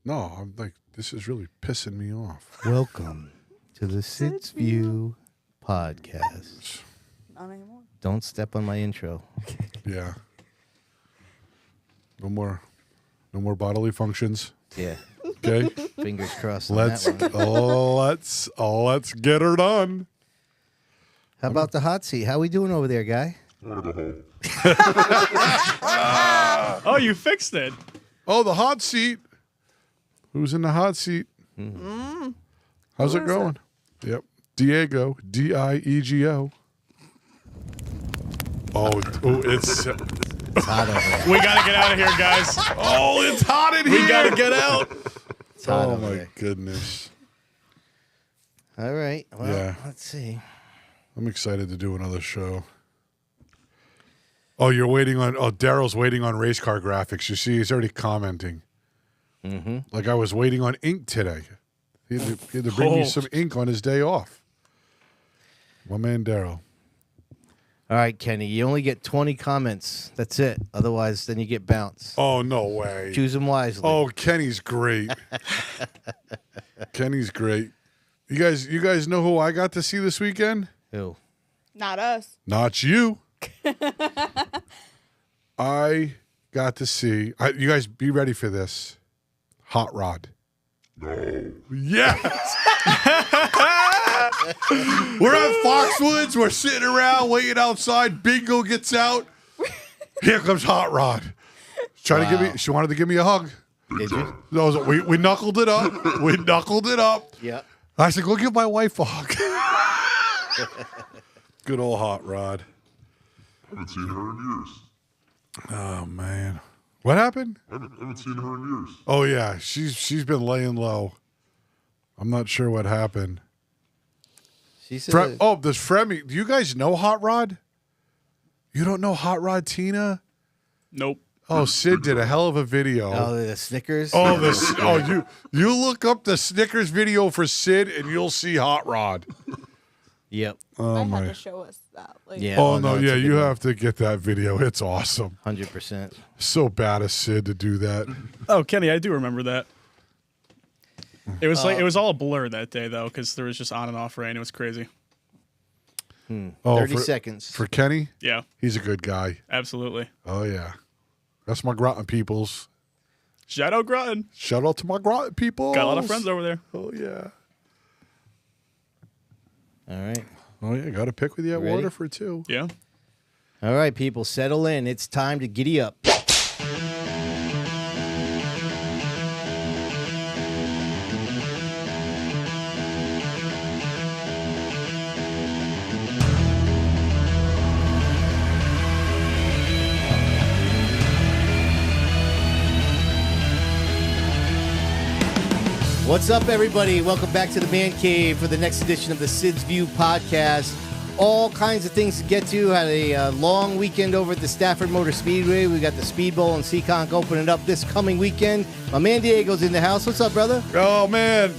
No, I'm like, this is really pissing me off. Welcome to the Sid's View podcast. Not anymore. Don't step on my intro. Yeah. No more bodily functions. Yeah. Okay. Fingers crossed. On let's that one. let's get her done. How about the hot seat? How we doing over there, guy? Oh, you fixed it. Oh, the hot seat. Who's in the hot seat? How's it going? Yep. Diego. Diego. Oh, it's Hot over there. We got to get out of here, guys. oh, it's hot in here. We got to get out. It's hot Oh over my there. goodness. All right. Well, Yeah. let's see. I'm excited to do another show. Oh, you're waiting on. Oh, Daryl's waiting on race car graphics. You see, he's already commenting. Mm-hmm. Like I was waiting on ink today. He had to bring me some ink on his day off. My man Daryl. All right, Kenny. You only get 20 comments. That's it. Otherwise, then you get bounced. Oh no way. Choose them wisely. Oh, Kenny's great. Kenny's great. You guys know who I got to see this weekend? Who? Not us. Not you. I got to see. You guys be ready for this. Hot Rod. No. Yes. We're at Foxwoods. We're sitting around waiting outside. Bingo gets out. Here comes Hot Rod. Trying to give me. She wanted to give me a hug. Did you? We knuckled it up. We knuckled it up. Yep. I said, go give my wife a hug. Good old Hot Rod. I haven't seen her in years. Oh man, what happened? I haven't seen her in years. Oh yeah, she's been laying low. I'm not sure what happened. She said. Does Fremy? Do you guys know Hot Rod? You don't know Hot Rod, Tina? Nope. Oh, Sid did a hell of a video. Oh, the Snickers. Oh, you look up the Snickers video for Sid and you'll see Hot Rod. Yep. Oh I my. had to show us that. Like, Yeah. Oh no, it's a yeah, good you one. have to get that video. It's awesome. 100%. So bad of Sid to do that. Oh, Kenny, I do remember that. It was it was all a blur that day though, because there was just on and off rain. It was crazy. Oh, 30 seconds. for Kenny. Yeah, He's a good guy. absolutely. Oh yeah, that's my Groton peoples. Shout out Groton. Shout out to my Groton people. Got a lot of friends over there. Oh yeah. All right. Oh yeah, got to pick with you at Ready? Waterford too. Yeah. All right, people, settle in. It's time to giddy up. What's up, everybody? Welcome back to the Man Cave for the next edition of the Sid's View podcast. All kinds of things to get to. Had a long weekend over at the Stafford Speedway. We got the Speedbowl and Seekonk opening up this coming weekend. My man Diego's in the house. What's up, brother? Oh man,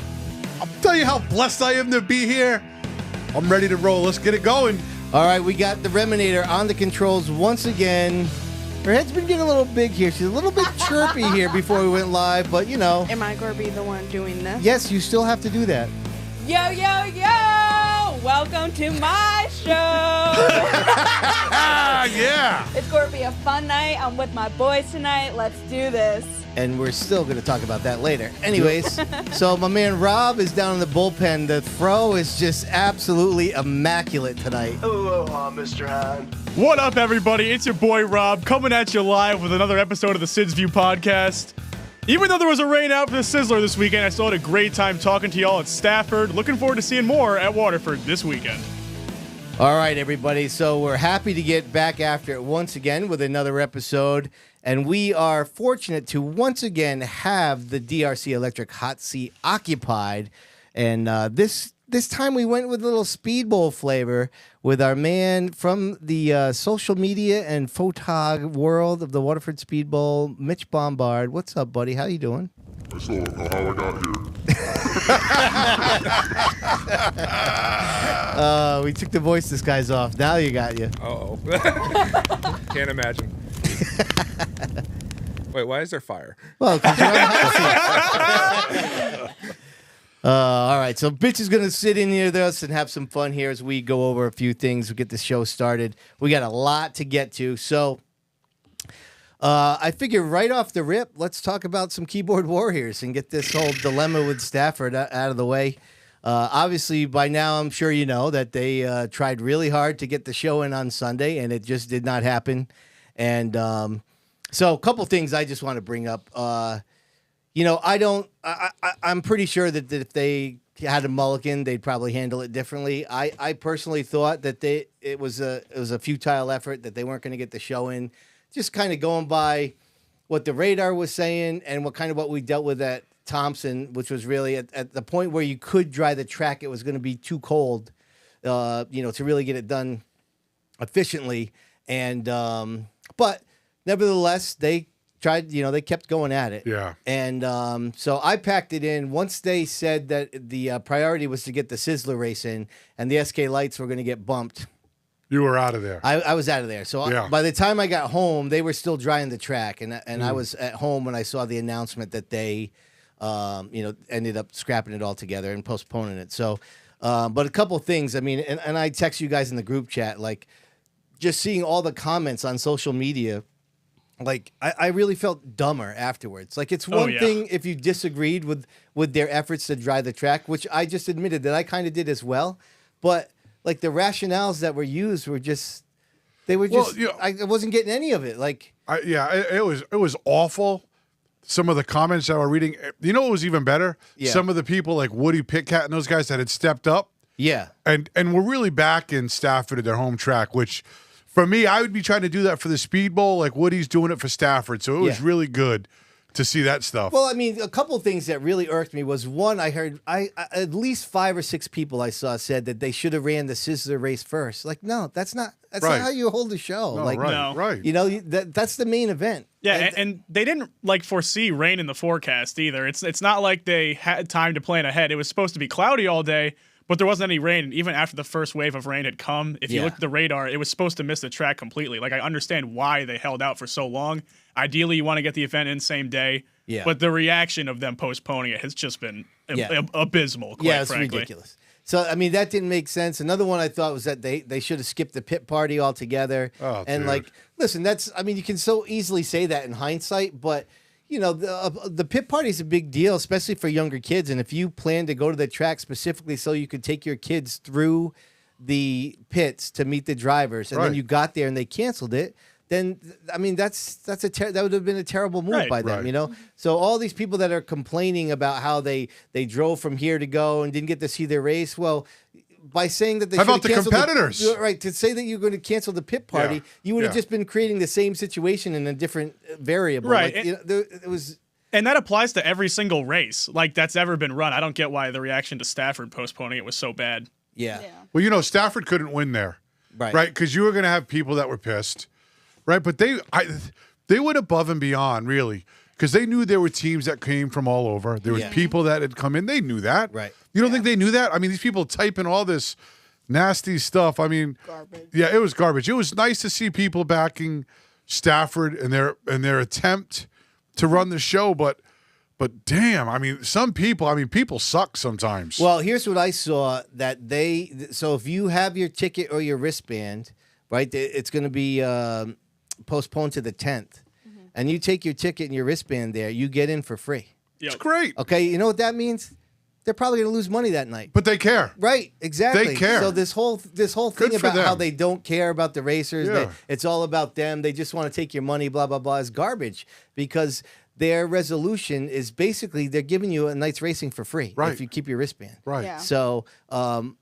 I'll tell you how blessed I am to be here. I'm ready to roll. Let's get it going. All right, we got the Reminator on the controls once again. Her head's been getting a little big here. She's a little bit chirpy here before we went live, but you know. Am I going to be the one doing this? Yes, you still have to do that. Yo, yo, yo! Welcome to my show! Yeah. It's going to be a fun night. I'm with my boys tonight. Let's do this. And we're still going to talk about that later. Anyways, so my man Rob is down in the bullpen. The throw is just absolutely immaculate tonight. Aloha, Mr. Hahn. What up, everybody? It's your boy Rob coming at you live with another episode of the Sid's View podcast. Even though there was a rain out for the Sizzler this weekend, I still had a great time talking to y'all at Stafford. Looking forward to seeing more at Waterford this weekend. All right, everybody. So we're happy to get back after it once again with another episode. And we are fortunate to once again have the DRC Electric hot seat occupied. And this time we went with a little Speedbowl flavor with our man from the social media and photog world of the Waterford Speedbowl, Mitch Bombard. What's up, buddy? How you doing? I still don't know how I got here. We took the voice disguise off. Now you got you. Uh-oh. Can't imagine. Wait, why is there fire? Well, 'cause you're on the hot seat. All right, so Bitch is going to sit in here with us and have some fun here as we go over a few things. We get the show started. We got a lot to get to, so I figure right off the rip, let's talk about some keyboard warriors and get this whole dilemma with Stafford out of the way. Obviously, by now, I'm sure you know that they tried really hard to get the show in on Sunday, and it just did not happen. And so a couple things I just want to bring up. I'm pretty sure that if they had a mulligan, they'd probably handle it differently. I personally thought that it was a futile effort, that they weren't going to get the show in. Just kind of going by what the radar was saying and what we dealt with at Thompson, which was really at the point where you could dry the track, it was going to be too cold, to really get it done efficiently. And but nevertheless, they tried. They kept going at it. Yeah. And so I packed it in once they said that the priority was to get the Sizzler race in, and the SK lights were going to get bumped. You were out of there. I was out of there. So Yeah. by the time I got home, they were still drying the track, and I was at home when I saw the announcement that they, ended up scrapping it all together and postponing it. So, but a couple things. I mean, and I text you guys in the group chat, like just seeing all the comments on social media. Like I really felt dumber afterwards. Like it's one thing if you disagreed with their efforts to dry the track, which I just admitted that I kind of did as well, but. Like the rationales that were used were just, I wasn't getting any of it. Like, it was awful. Some of the comments I were reading, what was even better? Yeah. Some of the people like Woody Pitcat and those guys that had stepped up. Yeah. And we're really back in Stafford at their home track, which for me, I would be trying to do that for the Speedbowl, like Woody's doing it for Stafford. So it was really good to see that stuff. Well, I mean, a couple of things that really irked me was one, I heard at least 5 or 6 people I saw said that they should have ran the Sizzler race first. Like, no, that's not how you hold a show. No, like, right. That's the main event. Yeah, and they didn't foresee rain in the forecast either. It's not like they had time to plan ahead. It was supposed to be cloudy all day, but there wasn't any rain. And even after the first wave of rain had come, if you looked at the radar, it was supposed to miss the track completely. Like, I understand why they held out for so long. Ideally, you want to get the event in same day. Yeah. But the reaction of them postponing it has just been abysmal, quite frankly. It's ridiculous. So, I mean, that didn't make sense. Another one I thought was that they should have skipped the pit party altogether. Oh, and, dude. listen, you can so easily say that in hindsight, but, the pit party is a big deal, especially for younger kids. And if you plan to go to the track specifically so you could take your kids through the pits to meet the drivers, and then you got there and they canceled it, then I mean that would have been a terrible move by them, So all these people that are complaining about how they drove from here to go and didn't get to see their race, well, by saying that they how should about the canceled competitors? To say that you're going to cancel the pit party, you would have just been creating the same situation in a different variable. Right. Like, it was. And that applies to every single race that's ever been run. I don't get why the reaction to Stafford postponing it was so bad. Yeah. Well, Stafford couldn't win there, right? Because you were going to have people that were pissed. Right, but they went above and beyond, really, because they knew there were teams that came from all over. There was people that had come in. They knew that. Right. You don't think they knew that? I mean, these people typing all this nasty stuff. I mean, Garbage. Yeah, it was garbage. It was nice to see people backing Stafford and their attempt to run the show, but damn, I mean, people suck sometimes. Well, here's what I saw that so if you have your ticket or your wristband, right, it's going to be postponed to the 10th. And you take your ticket and your wristband there, you get in for free. It's great. Okay, you know what that means? They're probably going to lose money that night. But they care. Right, exactly. They care. So this whole thing about how they don't care about the racers, it's all about them, they just want to take your money, blah, blah, blah, is garbage. Because their resolution is basically they're giving you a night's racing for free if you keep your wristband. Right. Yeah. So,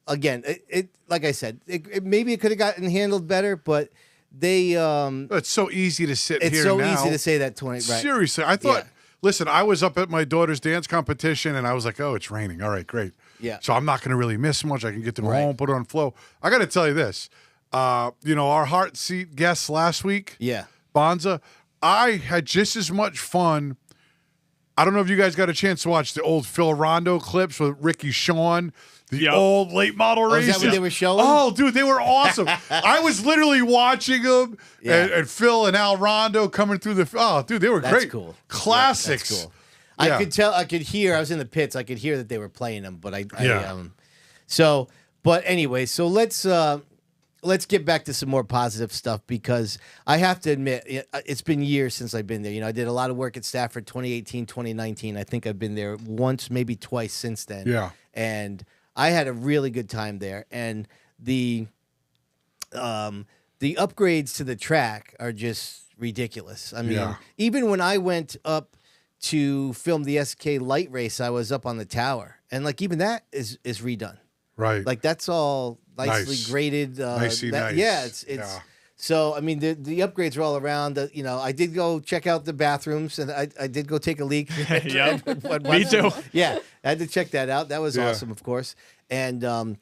again, it like I said, maybe it could have gotten handled better, but they it's so easy to sit it's here so now. easy to say that 20 right. Seriously, I thought listen, I was up at my daughter's dance competition and I was like, "Oh, it's raining. All right, great." Yeah. So I'm not going to really miss much. I can get them home, put it on flow. I got to tell you this. Our heart seat guests last week, Yeah. Bonza, I had just as much fun I don't know if you guys got a chance to watch the old Phil Rondo clips with Ricky Shawn, the old late model races. Is that what they were showing? Oh, dude, they were awesome. I was literally watching them, and Phil and Al Rondo coming through the. Oh, dude, they were That's great. Cool. Classics. Yeah, that's cool. Yeah. I could tell. I could hear. I was in the pits. I could hear that they were playing them. But But anyway, so let's get back to some more positive stuff, because I have to admit, it's been years since I've been there. You know, I did a lot of work at Stafford 2018, 2019. I think I've been there once, maybe twice since then. Yeah. And I had a really good time there. And the upgrades to the track are just ridiculous. I mean, even when I went up to film the SK light race, I was up on the tower. And like even that is redone. Right. Like that's all nicely graded. Nice. Yeah, it's so I mean the upgrades are all around. You know, I did go check out the bathrooms, and I did go take a leak. Me too. Yeah, I had to check that out. That was awesome, of course. And the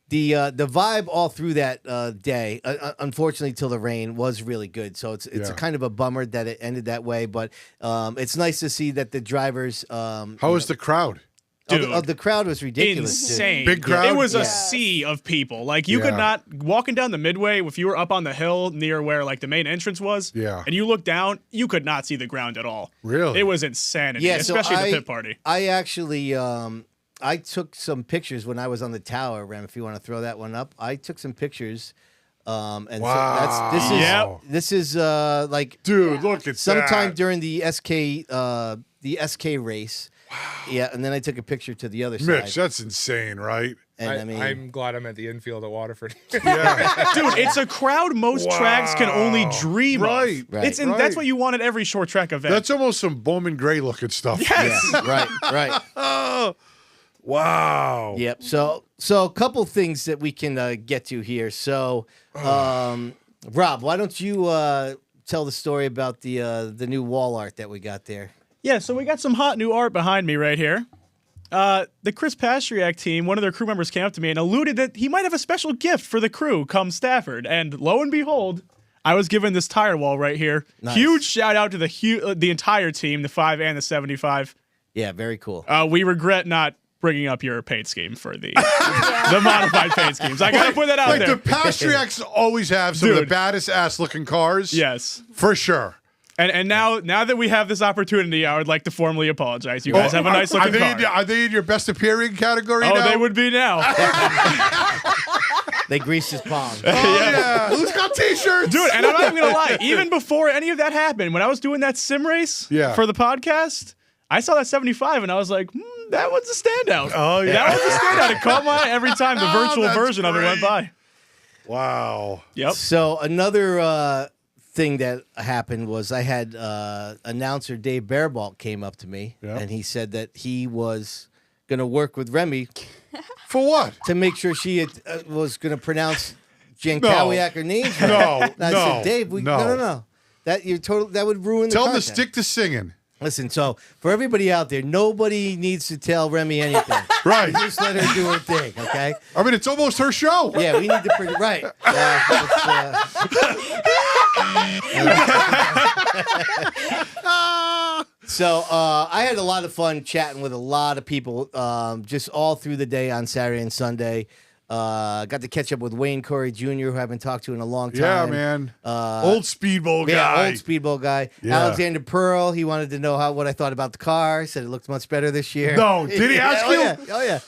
vibe all through that day, unfortunately, till the rain, was really good. So it's a kind of a bummer that it ended that way. But it's nice to see that the drivers. How was the crowd? Dude, the crowd was ridiculous. Insane. Big crowd? It was a sea of people. Like you could not walking down the midway if you were up on the hill near where like the main entrance was. Yeah. And you look down, you could not see the ground at all. Really? It was insanity. Yeah, especially so the pit party. I actually I took some pictures when I was on the tower, Rem, if you want to throw that one up. I took some pictures. And wow. so this is like dude, look at sometime that. during the SK race. Wow. Yeah, and then I took a picture to the other side. Mitch, that's insane, right? And I'm glad I'm at the infield at Waterford. Yeah. Dude, it's a crowd most tracks can only dream of. Right. That's what you want at every short track event. That's almost some Bowman Gray looking stuff. Yes. Yeah, right. Oh, wow. Yep. So a couple things that we can get to here. So, Rob, why don't you tell the story about the new wall art that we got there? Yeah, so we got some hot new art behind me right here. The Chris Pastriak team, one of their crew members came up to me and alluded that he might have a special gift for the crew come Stafford. And lo and behold, I was given this tire wall right here. Nice. Huge shout out to the entire team, the 5 and the 75. Yeah, very cool. We regret not bringing up your paint scheme for the modified paint schemes. I gotta put that out there. The Pastriaks always have some of the baddest ass looking cars. Yes. For sure. And now that we have this opportunity, I would like to formally apologize. You guys have a nice looking car. Are they in your best appearing category now? Oh, they would be now. They greased his palms. Yeah. Who's got t-shirts? Dude, and I'm not even going to lie. Even before any of that happened, when I was doing that sim race for the podcast, I saw that 75 and I was like, that was a standout. Oh, yeah. That was a standout. It caught my eye every time the virtual version of it went by. Wow. Yep. So another thing that happened was I had announcer Dave Barabalt came up to me and he said that he was going to work with Remy for what? To make sure she was going to pronounce Jankowiak her name. I said, Dave, no. That would ruin the Tell content. him to stick to singing. Listen, so for everybody out there, nobody needs to tell Remy anything. Right. Just let her do her thing, okay? I mean, it's almost her show. Yeah, we need to right. So I had a lot of fun chatting with a lot of people just all through the day on Saturday and Sunday. Got to catch up with Wayne Corey Jr., who I haven't talked to in a long time. Yeah, man. Old Speedbowl guy. Old Speedbowl guy. Yeah. Alexander Pearl, he wanted to know what I thought about the car. Said it looked much better this year. No, did he ask you? Oh, yeah.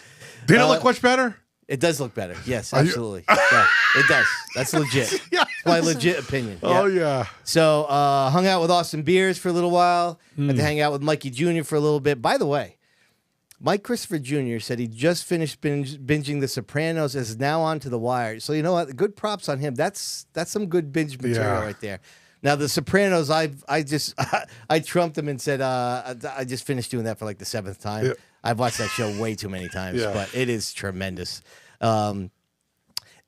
Did it look much better? It does look better. Yes, absolutely. Yeah, it does. That's legit. Yeah. My legit opinion. Oh, yeah. So hung out with Austin Beers for a little while. Had to hang out with Mikey Jr. for a little bit. By the way, Mike Christopher Jr. said he just finished binging The Sopranos, is now on to The Wire. So you know what? Good props on him. That's some good binge material right there. Now The Sopranos, I trumped him and said I just finished doing that for like the 7th time. Yeah. I've watched that show way too many times, but it is tremendous. And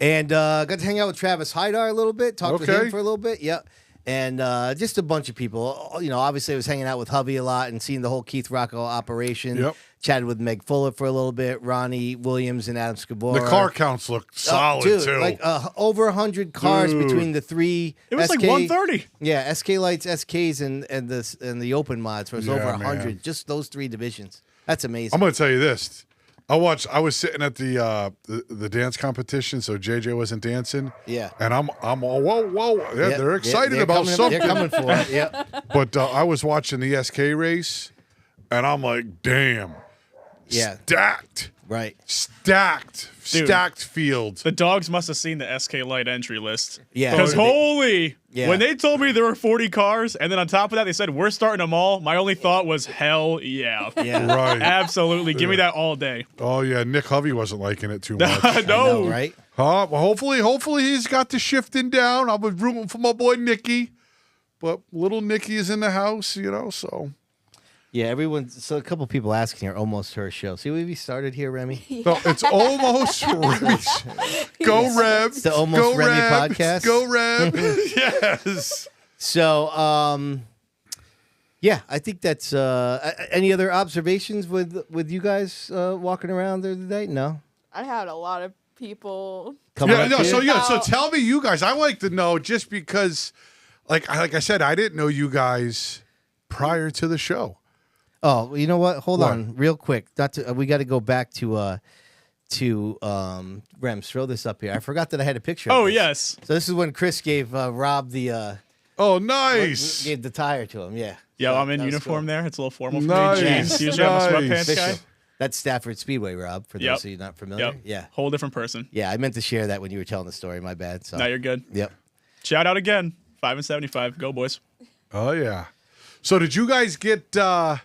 got to hang out with Travis Hydar a little bit, talk with him for a little bit. Yeah. And just a bunch of people. You know, obviously I was hanging out with hubby a lot and seeing the whole Keith Rocco operation. Yep. Chatted with Meg Fuller for a little bit, Ronnie Williams and Adam Scabora. The car counts look solid, dude, too. like over 100 cars between the three. It was SK, like 130. Yeah, SK Lights, SKs, and the open mods. So it was over 100. man. Just those three divisions. That's amazing. I'm going to tell you this. I was sitting at the dance competition, so JJ wasn't dancing. Yeah. And I'm all, whoa. Yeah, Yep, they're excited they're about coming, something. They're coming for it. Yep. But I was watching the SK race, and I'm like, damn. Yeah. Stacked. Right. Stacked fields. The dogs must have seen the SK Light entry list. Yeah. Because Yeah. when they told me there were 40 cars, and then on top of that they said we're starting them all, my only thought was hell yeah. Yeah. Right. Absolutely. Give me that all day. Oh, yeah. Nick Hovey wasn't liking it too much. No. I know, right? Well, hopefully he's got the shifting down. I was rooting for my boy Nicky. But little Nicky is in the house, so. Yeah, so a couple people asking here, almost her show. See, we started here, Remy? No, it's almost Remy's. Go Reb. It's the Almost Go Remy Reb. podcast. Go Reb. Yes. So, yeah, I think that's any other observations with you guys walking around there today? No? I had a lot of people. Coming Yeah, up no, here? so tell me you guys. I like to know just because, like I said, I didn't know you guys prior to the show. Oh, well, you know what? Hold What? on, real quick. We got to go back to Rems. Throw this up here. I forgot that I had a picture. Oh, of this. yes. So this is when Chris gave Rob the Oh, nice. gave the tire to him. Yeah. Yeah, So I'm in that was uniform cool. there. It's a little formal for Nice. me. Jeans. Usually I'm a sweatpants Official. guy. That's Stafford Speedway, Rob. For Yep. those of you not familiar. Yep. Yeah. Whole different person. Yeah, I meant to share that when you were telling the story. My bad. So. Now you're good. Yep. Shout out again. 5 and 75. Go, boys. Oh, yeah. So did you guys get a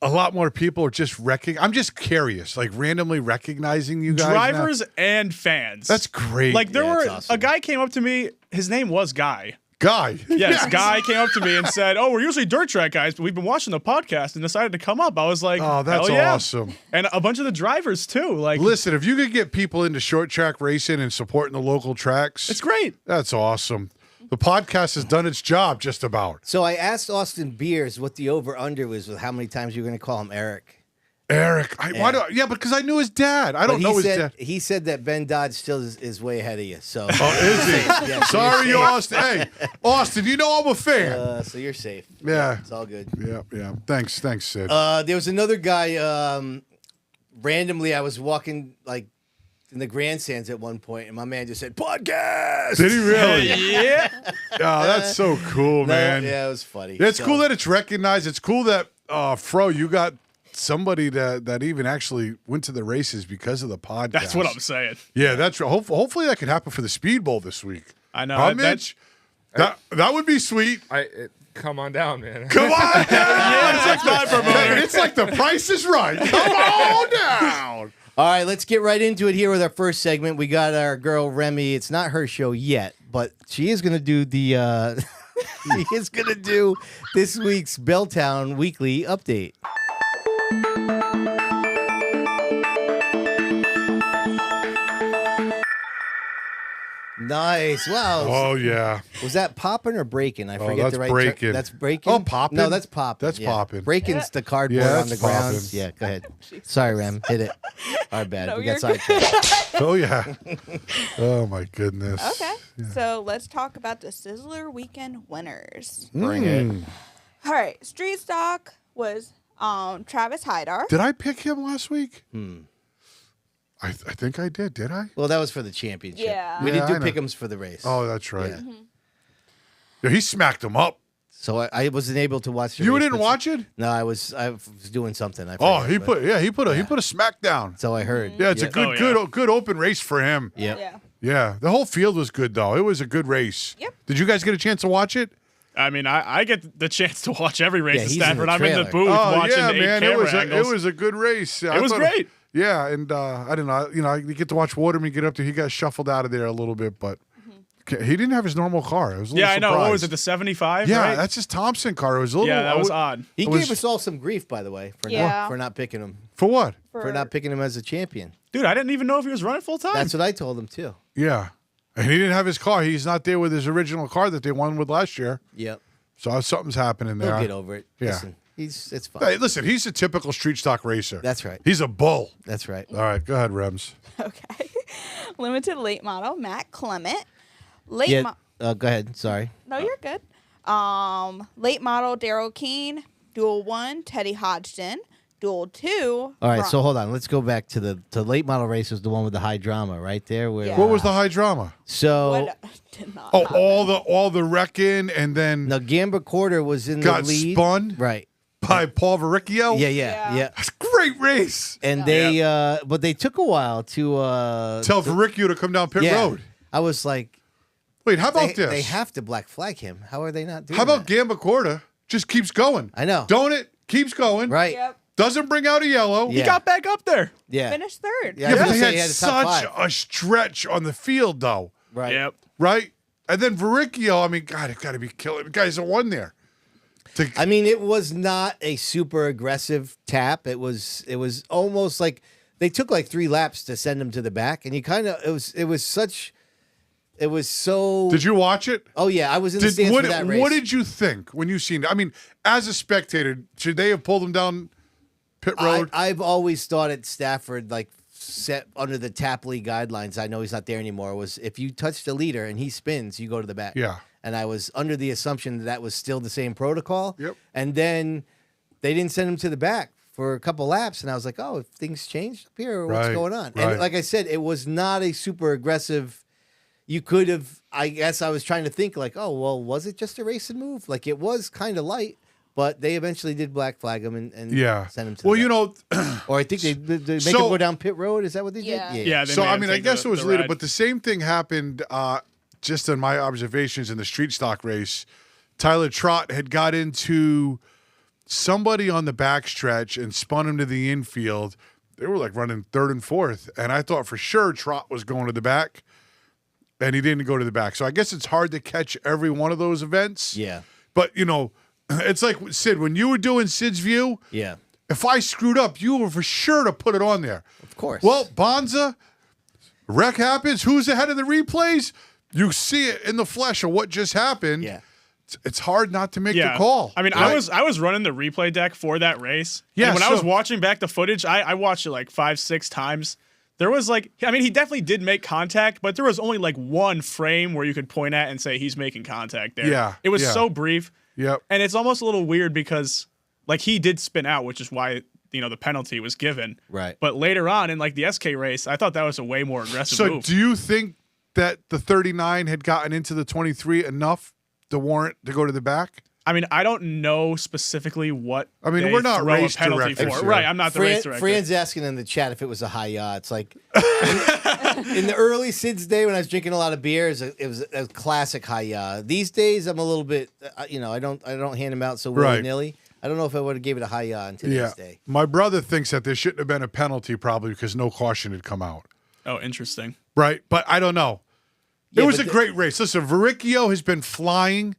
lot more people just I'm just curious, like randomly recognizing you guys now? Drivers and fans. That's great. Like there Yeah, were that's awesome. a guy came up to me. His name was Guy. Guy. Yes, Guy came up to me and said, "Oh, we're usually dirt track guys, but we've been watching the podcast and decided to come up." I was like, Oh, that's hell yeah. awesome. And a bunch of the drivers too. Like, Listen, if you could get people into short track racing and supporting the local tracks, it's great. that's awesome. The podcast has done its job just about. So I asked Austin Beers what the over/under was with how many times you were going to call him Eric. Eric, because I knew his dad. I don't But know his dad. He said that Ben Dodge still is way ahead of you. So, Oh, is he? Yeah, so Sorry, you're safe. Austin. Hey, Austin, you know I'm a fan. So you're safe. Yeah. It's all good. Yeah. Thanks, Sid. There was another guy. Randomly, I was walking like in the grandstands at one point, and my man just said podcast. Did he really? Yeah. Oh, that's so cool, man. Yeah, it was funny. Yeah, it's So- cool that it's recognized. It's cool that, Fro, you got somebody that even actually went to the races because of the podcast. That's what I'm saying. Yeah, that's right. Hopefully that could happen for the Speedbowl this week. I know. Huh, That- Mitch? That would be sweet. Come on down, man. Come on down. That's my promoter. It's like the price is right. Come on down. All right, let's get right into it here with our first segment. We got our girl Remy. It's not her show yet, but she is going to do the. She is going to do this week's Belltown Weekly Update. Nice. Wow. Oh, yeah. Was that popping or breaking? I forget that's the right breaking. That's breaking. Oh, popping? No, that's popping. That's yeah. popping. Breaking's the cardboard Yeah, on the that's ground. popping. Yeah, go ahead. Sorry, Rem. Hit it. Our bad. No, we you're got sidetracked. Oh, yeah. Oh, my goodness. Okay, so let's talk about the Sizzler weekend winners. Bring it. All right, street stock was Travis Hydar. Did I pick him last week? I think I did I? Well, that was for the championship. Yeah. We Yeah, didn't I do know. pick'ems for the race. Oh, that's right. Yeah. Yeah, he smacked him up. So I wasn't able to watch the You race, didn't but- watch it? No, I was doing something. I Oh, forget, he but- put a smackdown. So I heard. Yeah, it's a Yep. good open race for him. Yep. Yeah. Yeah, the whole field was good though. It was a good race. Yep. Did you guys get a chance to watch it? I mean, I get the chance to watch every race Yeah, at he's in the Stafford. I'm in the trailer. booth watching yeah, the man, eight it was camera it angles. was a good race. It was great. Yeah, and I don't know. You get to watch Waterman get up there. He got shuffled out of there a little bit, but he didn't have his normal car. I was a little Yeah, I know. What was surprised. it, the 75? Yeah, right? that's his Thompson car. It was a little. Yeah, that was odd. He It was- gave us all some grief, by the way, for Yeah. not picking him. For what? For not picking him as a champion. Dude, I didn't even know if he was running full time. That's what I told him too. Yeah, And he didn't have his car. He's not there with his original car that they won with last year. Yep. So something's happening there. He'll get over it. Yeah. Listen, it's fine. Hey, listen, he's a typical street stock racer. That's right. He's a bull. That's right. All right, go ahead, Rems. Okay. Limited late model, Matt Clement. Go ahead. Sorry. No, you're good. Late model, Daryl Keene. Dual 1, Teddy Hodgson. Dual 2. All right, so hold on. Let's go back to the late model race was the one with the high drama right there. Where Yeah. What was the high drama? So What did not Oh, happen. all the wrecking and then now Gamba Quarter was in got the lead. spun Right. by Paul Verricchio. Yeah. That's a great race. And they but they took a while to Tell Verricchio to come down pit road. I was like, Wait, how about this? they have to black flag him. How are they not doing How about that? Gamba Corda just keeps going? I know. Don't it? Keeps going. Right. Yep. Doesn't bring out a yellow. Yeah. He got back up there. Yeah. Finished third. Yeah, Yeah, I but was they gonna say had he had a top such five. a stretch on the field, though. Right. Yep. Right? And then Verricchio, I mean, God, it got to be killing. The guy's a one there. I mean, it was not a super aggressive tap. It was almost like they took like 3 laps to send him to the back, and it was so. Did you watch it? Oh yeah, I was in the stands what, for that race. what did you think when you seen it? I mean, as a spectator, should they have pulled him down pit road? I've always thought at Stafford, like set under the Tapley guidelines. I know he's not there anymore. Was if you touch the leader and he spins, you go to the back. Yeah. And I was under the assumption that was still the same protocol. Yep. And then they didn't send him to the back for a couple laps, and I was like, oh, if things changed up here, what's Right, going on? right. And like I said, it was not a super aggressive. You could have. I guess I was trying to think like, oh, well, was it just a racing move? Like it was kind of light. But they eventually did black flag him and send him to Well, the you back. know, Or I think they make him So- go down pit road. Is that what they Yeah. did? Yeah. They so made I him mean, I take guess the- it was the later, ride. but the same thing happened just in my observations in the street stock race. Tyler Trott had got into somebody on the backstretch and spun him to the infield. They were like running third and fourth, and I thought for sure Trott was going to the back, and he didn't go to the back. So I guess it's hard to catch every one of those events. Yeah. But, you know, it's like, Sid, when you were doing Sid's View, Yeah. if I screwed up, you were for sure to put it on there. Of course. Well, Bonza, wreck happens. Who's ahead of the replays? You see it in the flesh of what just happened. Yeah. It's hard not to make Yeah. the call. I mean, right? I was running the replay deck for that race. Yeah, And when I was so- watching back the footage, I watched it like 5-6 times. There was like, I mean, he definitely did make contact, but there was only like one frame where you could point at and say he's making contact there. Yeah, It was yeah. so brief. Yep. And it's almost a little weird because like he did spin out, which is why, you know, the penalty was given. Right. But later on in like the SK race, I thought that was a way more aggressive So move. do you think that the 39 had gotten into the 23 enough to warrant to go to the back? I mean, I don't know specifically what I mean, they we're not throw a race penalty directors for. here. Right, I'm not the race director. Fran's asking in the chat if it was a high yacht. It's like in the early Sid's day when I was drinking a lot of beer, it was a classic high yacht. These days, I'm a little bit, you know, I don't hand them out so willy nilly. I don't know if I would have gave it a high yacht in today's day. My brother thinks that there shouldn't have been a penalty probably because no caution had come out. Oh, interesting. Right? But I don't know. It Yeah, was a but great race. Listen, Verricchio has been flying.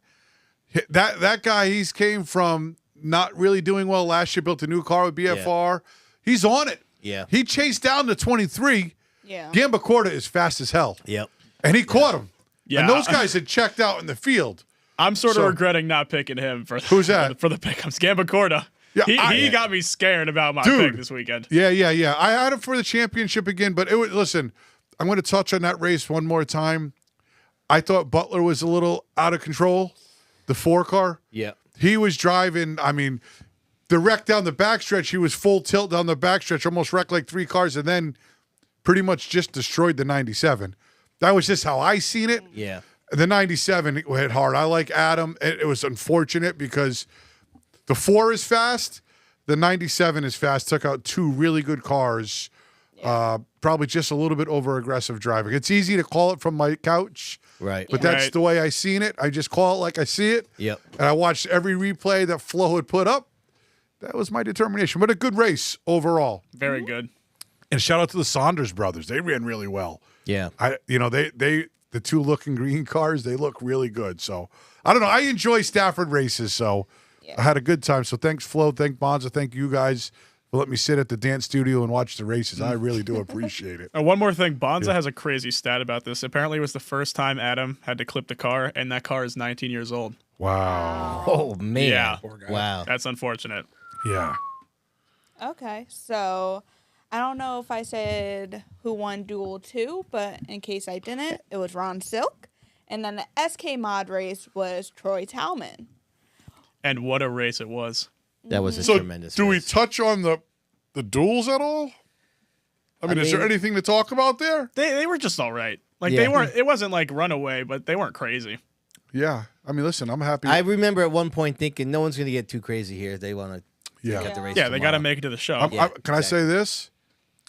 That guy, he's came from not really doing well last year, built a new car with BFR. He's on it. Yeah. He chased down the 23. Yeah. Gamba Corda is fast as hell. Yep. And he caught him. Yeah. And those guys had checked out in the field. I'm sort of So- regretting not picking him for Who's that? for the pickups. Gamba Corda. Yeah, he got me scared about my Dude. pick this weekend. Yeah. I had him for the championship again, but it was, listen, I'm going to touch on that race one more time. I thought Butler was a little out of control, the 4-car. Yep. He was driving, I mean, the wreck down the backstretch, he was full tilt down the backstretch, almost wrecked like 3 cars, and then pretty much just destroyed the 97. That was just how I seen it. Yeah. The 97 hit hard. I like Adam. It was unfortunate because the 4 is fast, the 97 is fast. Took out 2 really good cars. Probably just a little bit over-aggressive driving. It's easy to call it from my couch. Right. But that's Right. the way I seen it. I just call it like I see it. Yep. And I watched every replay that Flo had put up. That was my determination. But a good race overall. Very good. And shout out to the Saunders brothers. They ran really well. Yeah. The 2 looking green cars, they look really good. So I don't know. I enjoy Stafford races, so I had a good time. So thanks, Flo. Thank Bonza. Thank you guys let me sit at the dance studio and watch the races. I really do appreciate it. One more thing. Bonza has a crazy stat about this. Apparently, it was the first time Adam had to clip the car, and that car is 19 years old. Wow. Oh, man. Yeah. Wow. That's unfortunate. Yeah. Okay, so I don't know if I said who won Duel 2, but in case I didn't, it was Ron Silk. And then the SK mod race was Troy Talman. And what a race it was. That was a So, tremendous do we race. touch on the duels at all? I mean, is there anything to talk about there? They were just all right. Like, Yeah. they weren't, it wasn't like runaway, but they weren't crazy. Yeah. I mean, listen, I'm happy. I remember at one point thinking no one's going to get too crazy here. They want to yeah. get the race Yeah, they got to tomorrow. make it to the show. Can I say this?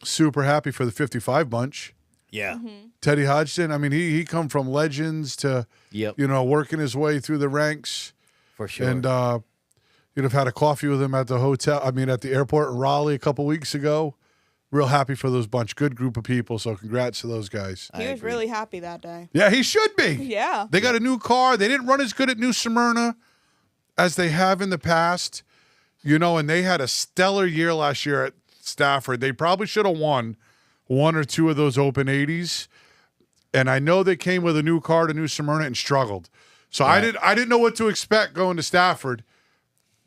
Super happy for the 55 bunch. Yeah. Teddy Hodgson, I mean, he come from legends to, Yep. working his way through the ranks. For sure. And you'd have had a coffee with him at the hotel. I mean, at the airport in Raleigh a couple weeks ago. Real happy for those bunch. Good group of people. So congrats to those guys. He was really happy that day. Yeah, he should be. Yeah. They got a new car. They didn't run as good at New Smyrna as they have in the past. And they had a stellar year last year at Stafford. They probably should have won one or two of those open 80s. And I know they came with a new car to New Smyrna and struggled. So I didn't know what to expect going to Stafford.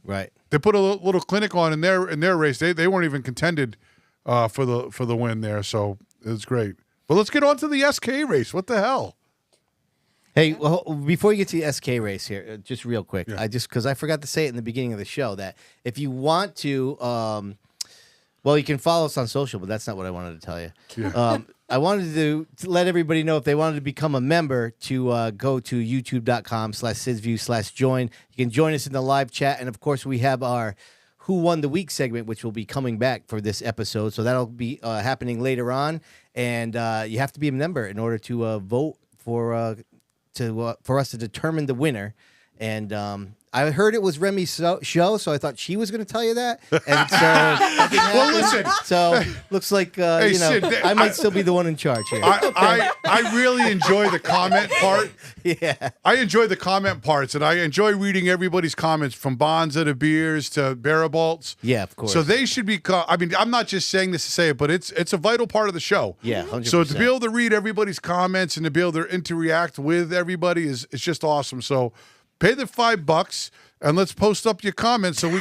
Right. They put a little clinic on in their race. They weren't even contended for the win there. So it was great. But let's get on to the SK race. What the hell? Hey, well, before you get to the SK race here, just real quick, because I forgot to say it in the beginning of the show that if you want to, well, you can follow us on social, but that's not what I wanted to tell you. Yeah. I wanted to let everybody know if they wanted to become a member to go to youtube.com/SidsView/join. You can join us in the live chat, and of course, we have our Who Won the Week segment, which will be coming back for this episode. So that'll be happening later on, and you have to be a member in order to vote for us to determine the winner. And I heard it was Remy's show, so I thought she was going to tell you that. And so, Well, listen. So looks like Sid, I might still be the one in charge here. I really enjoy the comment part. Yeah, I enjoy the comment parts, and I enjoy reading everybody's comments from Bonza to Beers to Barabolts. yeah, of course. So they should be. I mean, I'm not just saying this to say it, but it's a vital part of the show. Yeah, 100%. So to be able to read everybody's comments and to be able to interact with everybody is just awesome. So pay the $5 and let's post up your comments so we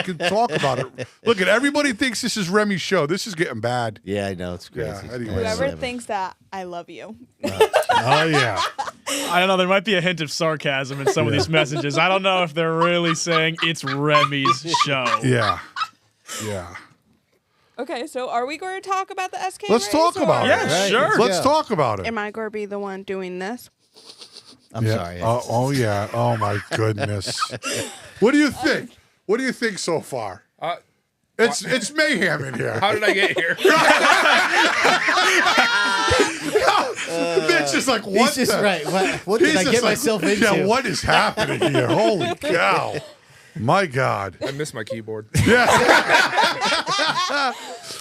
can talk about it. Look, at everybody thinks this is Remy's show. This is getting bad. Yeah, I know it's crazy. Yeah, anyway. Whoever thinks that, I love you. Oh yeah. I don't know. There might be a hint of sarcasm in some of these messages. I don't know if they're really saying it's Remy's show. Yeah. Yeah. Okay, so are we going to talk about the SK Let's race, talk about or- it. Yeah, Right, sure. Let's talk about it. Am I going to be the one doing this? I'm Yeah. sorry. Oh yeah. Oh my goodness. What do you think? What do you think so far? It's mayhem in here. How did I get here? Mitch is like, what? He's just the- right. What did He's I just get like, myself into? Yeah, what is happening here? Holy cow. My God. I missed my keyboard.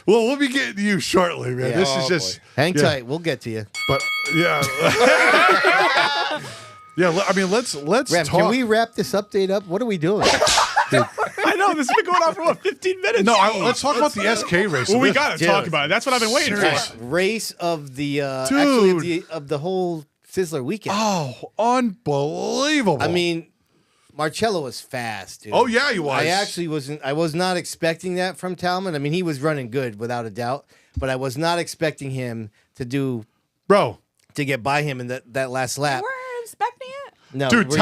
Well, we'll be getting to you shortly, man. Yeah. This Oh, is just Hang yeah. tight. We'll get to you. But yeah. Yeah, I mean, let's Rem, talk. can we wrap this update up? What are we doing? I know. This has been going on for, 15 minutes? No, let's talk about the SK race. Well, we This- got to talk about it. That's what I've been waiting Seriously. for. Race of the Dude. actually of the whole Sizzler weekend. Oh, unbelievable. I mean, Marcello was fast, dude. Oh, yeah, he was. I actually wasn't. I was not expecting that from Talman. I mean, he was running good without a doubt, but I was not expecting him to Bro. get by him in that last lap. We're expecting it. No, Dude, were you?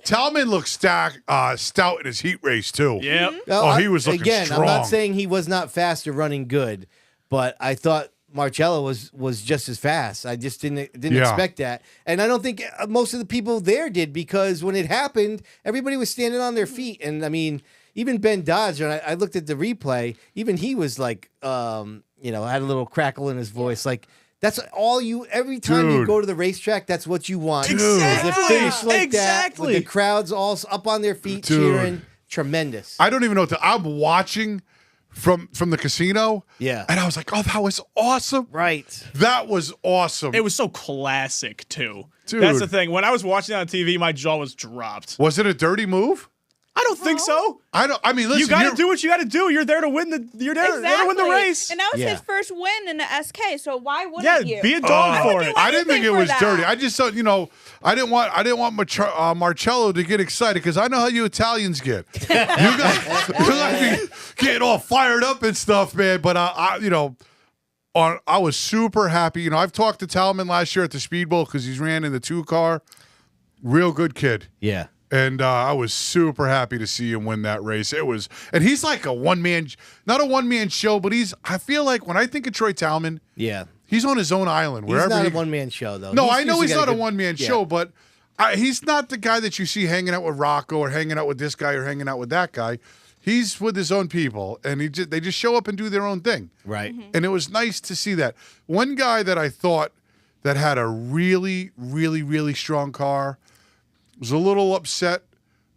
Talman was. looks stout in his heat race, too. Yep. Oh, he was looking again. strong. I'm not saying he was not fast or running good, but I thought Marcello was just as fast. I just didn't Yeah. expect that, and I don't think most of the people there did, because when it happened, everybody was standing on their feet, and I mean, even Ben Dodge. And I looked at the replay. Even he was like, had a little crackle in his voice, like. That's all you. Every time you Dude. go to the racetrack, that's what you want. Dude. Is a finish like Exactly. that with the crowds all up on their feet Dude. cheering. Tremendous. I don't even know I'm watching from the casino. Yeah. And I was like, oh, that was awesome. Right. That was awesome. It was so classic, too. Dude. That's the thing. When I was watching it on TV, my jaw was dropped. Was it a dirty move? I don't think so. I mean, listen. You got to do what you got to do. You're there to win the. You're there to win the race. And that was his first win in the SK. So why wouldn't you? Be a dog for it. I didn't think it was dirty. I just thought, I didn't want Marcello to get excited because I know how you Italians get. You guys get all fired up and stuff, man. But I was super happy. I've talked to Talman last year at the Speedbowl because he's ran in the 2-car. Real good kid. Yeah. And I was super happy to see him win that race. And he's like a not a one-man show, but I feel like when I think of Troy Talman, he's on his own island. He's not a one-man show, though. No, I know he's not a one-man show, but he's not the guy that you see hanging out with Rocco or hanging out with this guy or hanging out with that guy. He's with his own people, and they just show up and do their own thing. Right. Mm-hmm. And it was nice to see that. One guy that I thought that had a really, really, really strong car was a little upset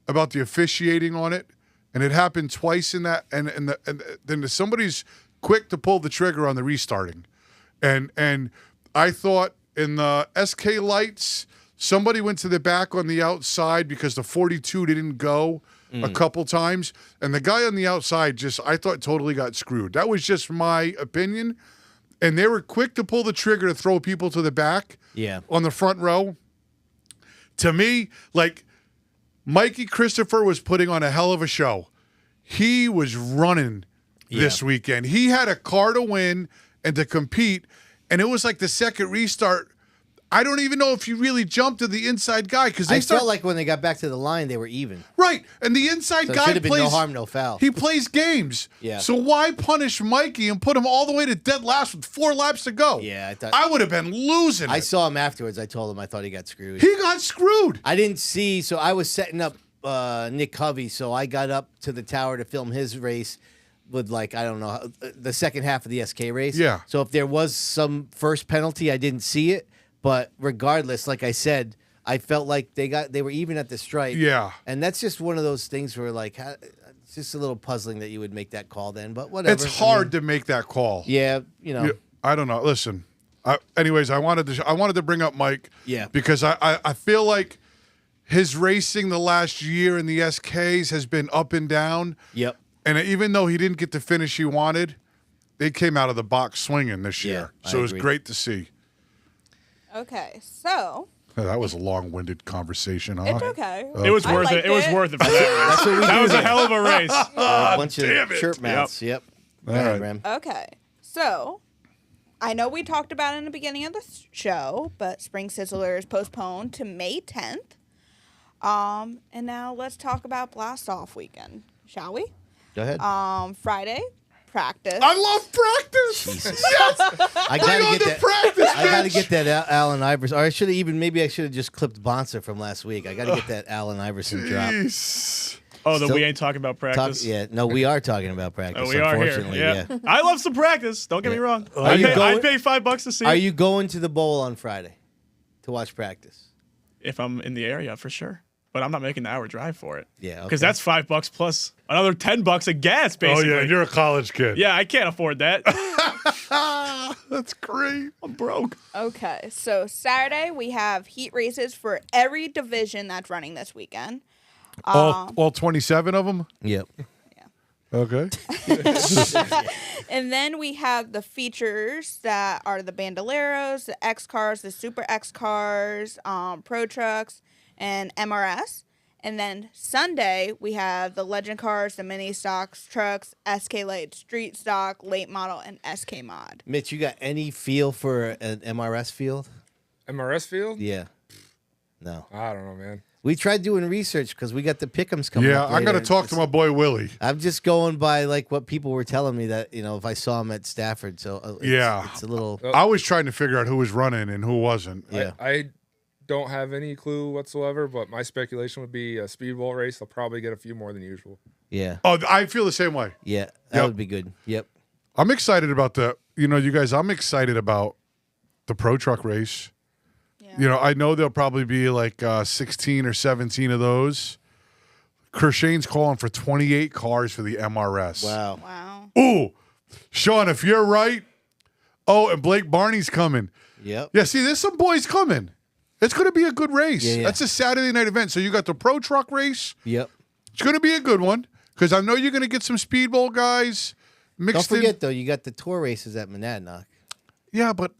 about the officiating on it, and it happened twice in that. And then somebody's quick to pull the trigger on the restarting, and I thought in the SK lights somebody went to the back on the outside because the 42 didn't go a couple times, and the guy on the outside I thought totally got screwed. That was just my opinion, and they were quick to pull the trigger to throw people to the back. On the front row. To me, like, Mikey Christopher was putting on a hell of a show. He was running this weekend. He had a car to win and to compete, and it was like the second restart. I don't even know if he really jumped to the inside guy because I felt like when they got back to the line, they were even. Right, and the inside So it guy should have been plays no harm, no foul. He plays games. Yeah. So why punish Mikey and put him all the way to dead last with 4 laps to go? Yeah, I would have been losing. I saw him afterwards. I told him I thought he got screwed. He got screwed. I didn't see, so I was setting up Nick Covey, so I got up to the tower to film his race with, like, I don't know, the second half of the SK race. Yeah. So if there was some first penalty, I didn't see it. But regardless, like I said, I felt like they were even at the stripe. Yeah. And that's just one of those things where, like, it's just a little puzzling that you would make that call then, but whatever. It's hard to make that call. Yeah, I don't know. Listen. Anyways, I wanted to bring up Mike. Yeah. Because I feel like his racing the last year in the SKs has been up and down. Yep. And even though he didn't get the finish he wanted, they came out of the box swinging this year. So it was great to see. Okay, so That was a long-winded conversation, huh? it's okay. It was worth it. It was worth it for that race. That's what we That do was a there. hell of a race. A bunch of chirp mouths. Yep. All Go ahead, right. Rem. Okay, so I know we talked about it in the beginning of the show, but Spring Sizzler is postponed to May 10th. And now let's talk about Blast Off weekend, shall we? Go ahead. Friday, practice. I love practice. Jesus. Yes. I gotta on get the that. practice, I gotta bitch. get that Allen Iverson. Or I should have maybe I should have just clipped Bonser from last week. I gotta get that Allen Iverson drop. Jeez. Oh, then Still- we ain't talking about practice. No, we are talking about practice. Oh, we are here. Unfortunately, Yeah. I love some practice. Don't get me wrong. Are you going- I'd pay $5 to see Are it you going to the bowl on Friday to watch practice? if I'm in the area for sure. But I'm not making the hour drive for it. Yeah, Because okay. that's $5 plus another $10 of gas, basically. Oh, yeah, you're a college kid. Yeah, I can't afford that. That's great. I'm broke. Okay, so Saturday we have heat races for every division that's running this weekend. All 27 of them? Yep. Okay. And then we have the features that are the Bandoleros, the X cars, the Super X cars, Pro Trucks, and MRS. And then Sunday, we have the Legend cars, the Mini Stocks, Trucks, SK Late Street Stock, Late Model, and SK Mod. Mitch, you got any feel for an MRS field? MRS field? Yeah. No. I don't know, man. We tried doing research because we got the Pick Ems coming Yeah, up I got to later. talk to my boy Willie. I'm just going by like what people were telling me that, if I saw him at Stafford. So it's a little. I was trying to figure out who was running and who wasn't. Yeah. I don't have any clue whatsoever, but my speculation would be a speedball race. They'll probably get a few more than usual. Yeah. Oh, I feel the same way. Yeah. That Yep. would be good. Yep. I'm excited about you guys, I'm excited about the Pro Truck race. Yeah. I know there'll probably be like 16 or 17 of those. Kershane's calling for 28 cars for the MRS. Wow. Wow. Ooh, Sean, if you're right. Oh, and Blake Barney's coming. Yep. Yeah, see, there's some boys coming. It's going to be a good race. Yeah. That's a Saturday night event. So you got the Pro Truck race, Yep. It's going to be a good one because I know you're going to get some Speedbowl guys mixed Don't forget, though, you got the tour races at Monadnock. Yeah, but,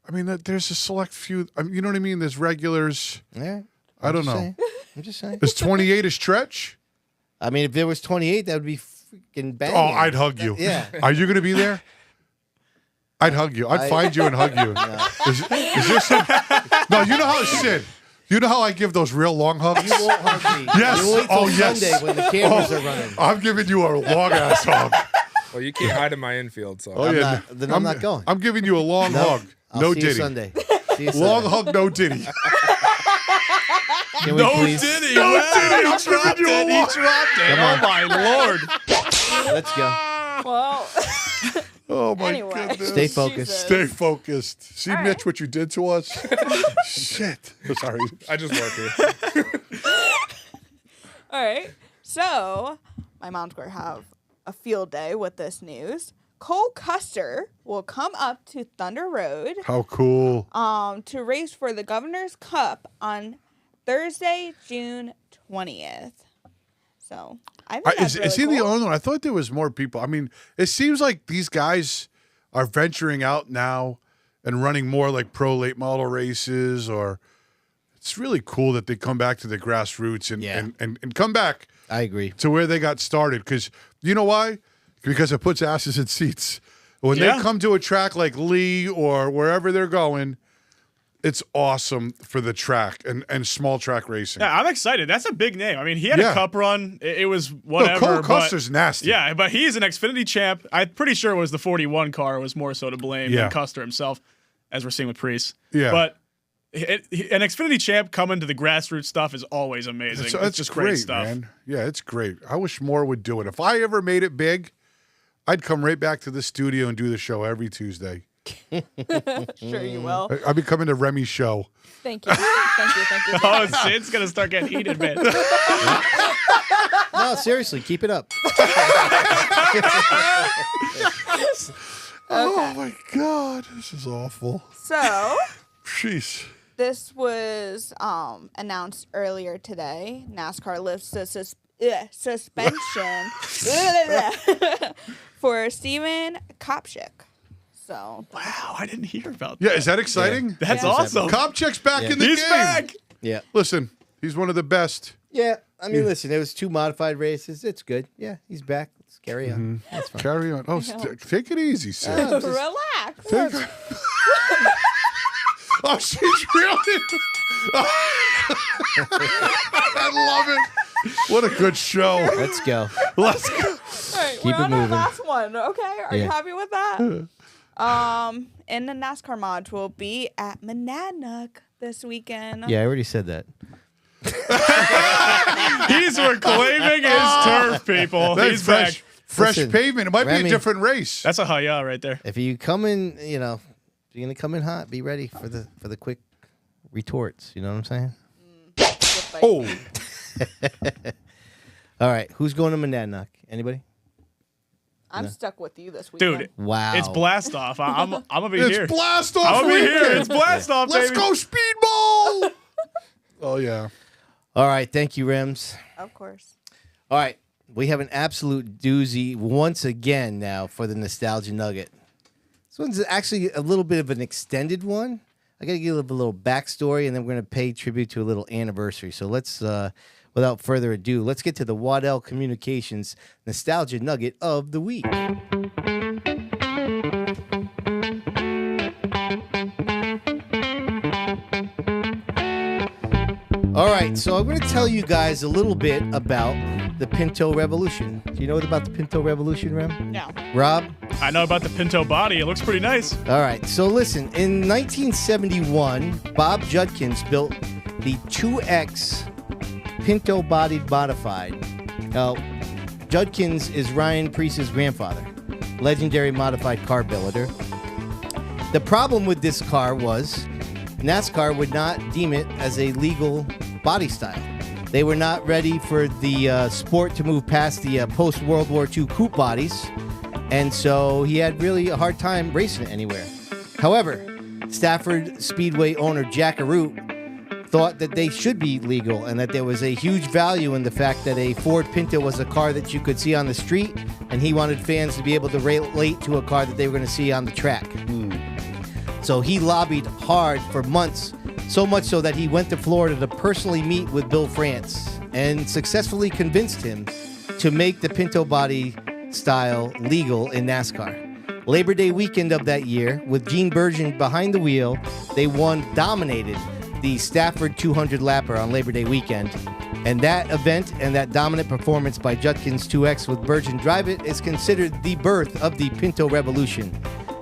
I mean, there's a select few. You know what I mean? There's regulars. Yeah. I don't know. I'm just saying. Is 28 a stretch? I mean, if there was 28, that would be freaking banging. Oh, I'd hug you. Yeah. Are you going to be there? I'd hug you. I'd find you and hug you. No. Is there some? No, you know how Sid. You know how I give those real long hugs? You won't hug me. Yes. You wait till Oh, yes. Sunday when the cameras are running. I'm giving you a long ass hug. Well, you can't hide in my infield, so. Oh, yeah. I'm not going. I'm giving you a long hug. I'll No see ditty. You Sunday. See you Long Sunday. hug, no ditty. Can we please? Diddy. No Wow, Diddy. he I'm dropped giving you a it. He long- dropped it. Come Oh, on. my Lord. Let's go. Well, Oh, my Anyway. goodness. Stay focused. Jesus. Stay focused. See, All right. Mitch, what you did to us? Shit. I'm sorry. I just work here. all right. So, my mom's going to have a field day with this news. Cole Custer will come up to Thunder Road How cool. to race for the Governor's Cup on Thursday, June 20th. So, I think that's Is he really the cool. only one? I thought there was more people. I mean, it seems like these guys are venturing out now and running more like pro late model races, or it's really cool that they come back to the grassroots and, Yeah. and come back I agree. to where they got started. Because you know why? Because it puts asses in seats. When Yeah. they come to a track like Lee or wherever they're going, it's awesome for the track and small track racing. Yeah, I'm excited. That's a big name. I mean, he had Yeah. a cup run. It was No, whatever. Cole but- Custer's nasty. Yeah, but he's an Xfinity champ. I'm pretty sure it was the 41 car was more so to blame Yeah. than Custer himself, as we're seeing with Priest. Yeah. But an Xfinity champ coming to the grassroots stuff is always amazing. It's just great stuff. man. Yeah, it's great. I wish more would do it. If I ever made it big, I'd come right back to the studio and do the show every Tuesday. Sure you will. I'd be coming to Remy's show. Thank you. Thank you. Thank you. Oh, Sid's going to start getting heated, man. No, seriously, keep it up. Oh my God, this is awful. So, Jeez. this was announced earlier today. NASCAR lifts the suspension for Steven Kopchik. So, Wow, I didn't hear about Yeah, that. is that exciting? That's Yeah. awesome. Kopchik's back Yeah. in the He's game. back. Yeah. Listen, he's one of the best. Yeah. I mean, listen, there was 2 modified races. It's good. Yeah, he's back. Let's carry on. That's fine. Carry on. Oh, take it easy, Sid. relax. Oh, she's really. I love it. What a good show. Let's go. Let's go. All right, Keep we're it on our moving. last one. Okay, are you Yeah. happy with that? And the NASCAR mods will be at Monadnock this weekend. Yeah, I already said that. He's reclaiming his turf, people. That's He's fresh, back. fresh Listen, pavement. It might be Remy- a different race. That's a hi-ya right there. If you come in, if you're gonna come in hot, be ready for the quick retorts. You know what I'm saying? Oh, All right, who's going to Monadnock? Anybody? I'm stuck with you this weekend. Dude, Wow. it's blast off. I'm gonna be it's here. blast off I'm gonna be here. weekend. It's blast off, Let's baby. go Speedbowl. Oh yeah. All right, thank you, Rems. Of course. All right, we have an absolute doozy once again now for the Nostalgia Nugget. This one's actually a little bit of an extended one. I got to give a little backstory, and then we're going to pay tribute to a little anniversary. So let's, without further ado, let's get to the Waddell Communications Nostalgia Nugget of the Week. All right, so I'm going to tell you guys a little bit about the Pinto Revolution. Do you know about the Pinto Revolution, Rem? No. Rob? I know about the Pinto body. It looks pretty nice. All right, so listen. In 1971, Bob Judkins built the 2X Pinto-bodied modified. Now, Judkins is Ryan Priest's grandfather, legendary modified car builder. The problem with this car was NASCAR would not deem it as a legal body style. They were not ready for the sport to move past the post-World War II coupe bodies, and so he had really a hard time racing it anywhere. However, Stafford Speedway owner Jack Arute thought that they should be legal and that there was a huge value in the fact that a Ford Pinto was a car that you could see on the street, and he wanted fans to be able to relate to a car that they were going to see on the track. So he lobbied hard for months, so much so that he went to Florida to personally meet with Bill France and successfully convinced him to make the Pinto body style legal in NASCAR. Labor Day weekend of that year, with Gene Bergen behind the wheel, they dominated the Stafford 200 lapper on Labor Day weekend. And that event and that dominant performance by Judkins 2X with Bergen Drive It is considered the birth of the Pinto revolution.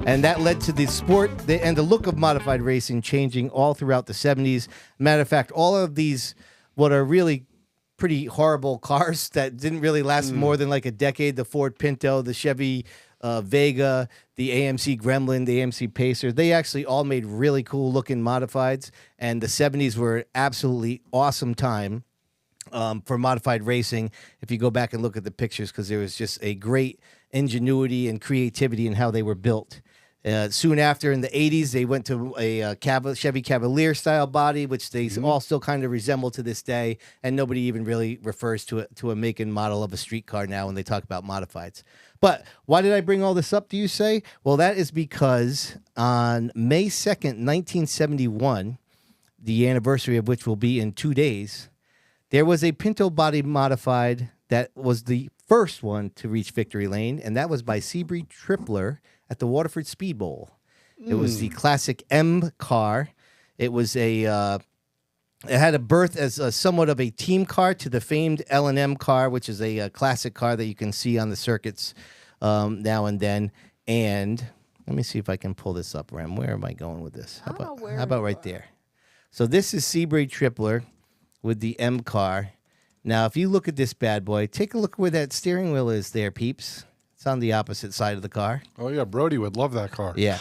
And that led to the sport and the look of modified racing changing all throughout the 70s. Matter of fact, all of these, what are really pretty horrible cars that didn't really last more than like a decade, the Ford Pinto, the Chevy Vega, the AMC Gremlin, the AMC Pacer, they actually all made really cool looking modifieds. And the 70s were an absolutely awesome time for modified racing. If you go back and look at the pictures, because there was just a great ingenuity and creativity in how they were built. Soon after, in the 80s, they went to a Chevy Cavalier style body, which they all still kind of resemble to this day, and nobody even really refers to it to a make and model of a street car now when they talk about modifieds. But why did I bring all this up, do you say? Well, that is because on May 2nd, 1971, the anniversary of which will be in 2 days, there was a Pinto body modified that was the first one to reach victory lane, and that was by Seabury Tripler at the Waterford Speedbowl. It was the classic M car. It was it had a birth as somewhat of a team car to the famed L&M car, which is a classic car that you can see on the circuits now and then. And let me see if I can pull this up, Rem. Where am I going with this? How about right there? So this is Seabury Tripler with the M car. Now, if you look at this bad boy, take a look where that steering wheel is there, peeps. It's on the opposite side of the car. Oh, yeah. Brody would love that car. Yeah.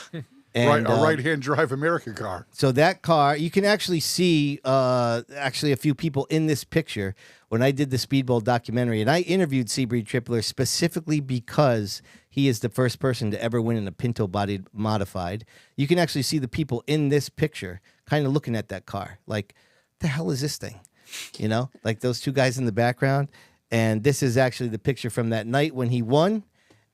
And, a right-hand drive American car. So that car, you can actually see a few people in this picture when I did the Speedbowl documentary. And I interviewed Seabury Tripler specifically because he is the first person to ever win in a Pinto-bodied modified. You can actually see the people in this picture kind of looking at that car. Like, the hell is this thing? You know, like those two guys in the background. And this is actually the picture from that night when he won.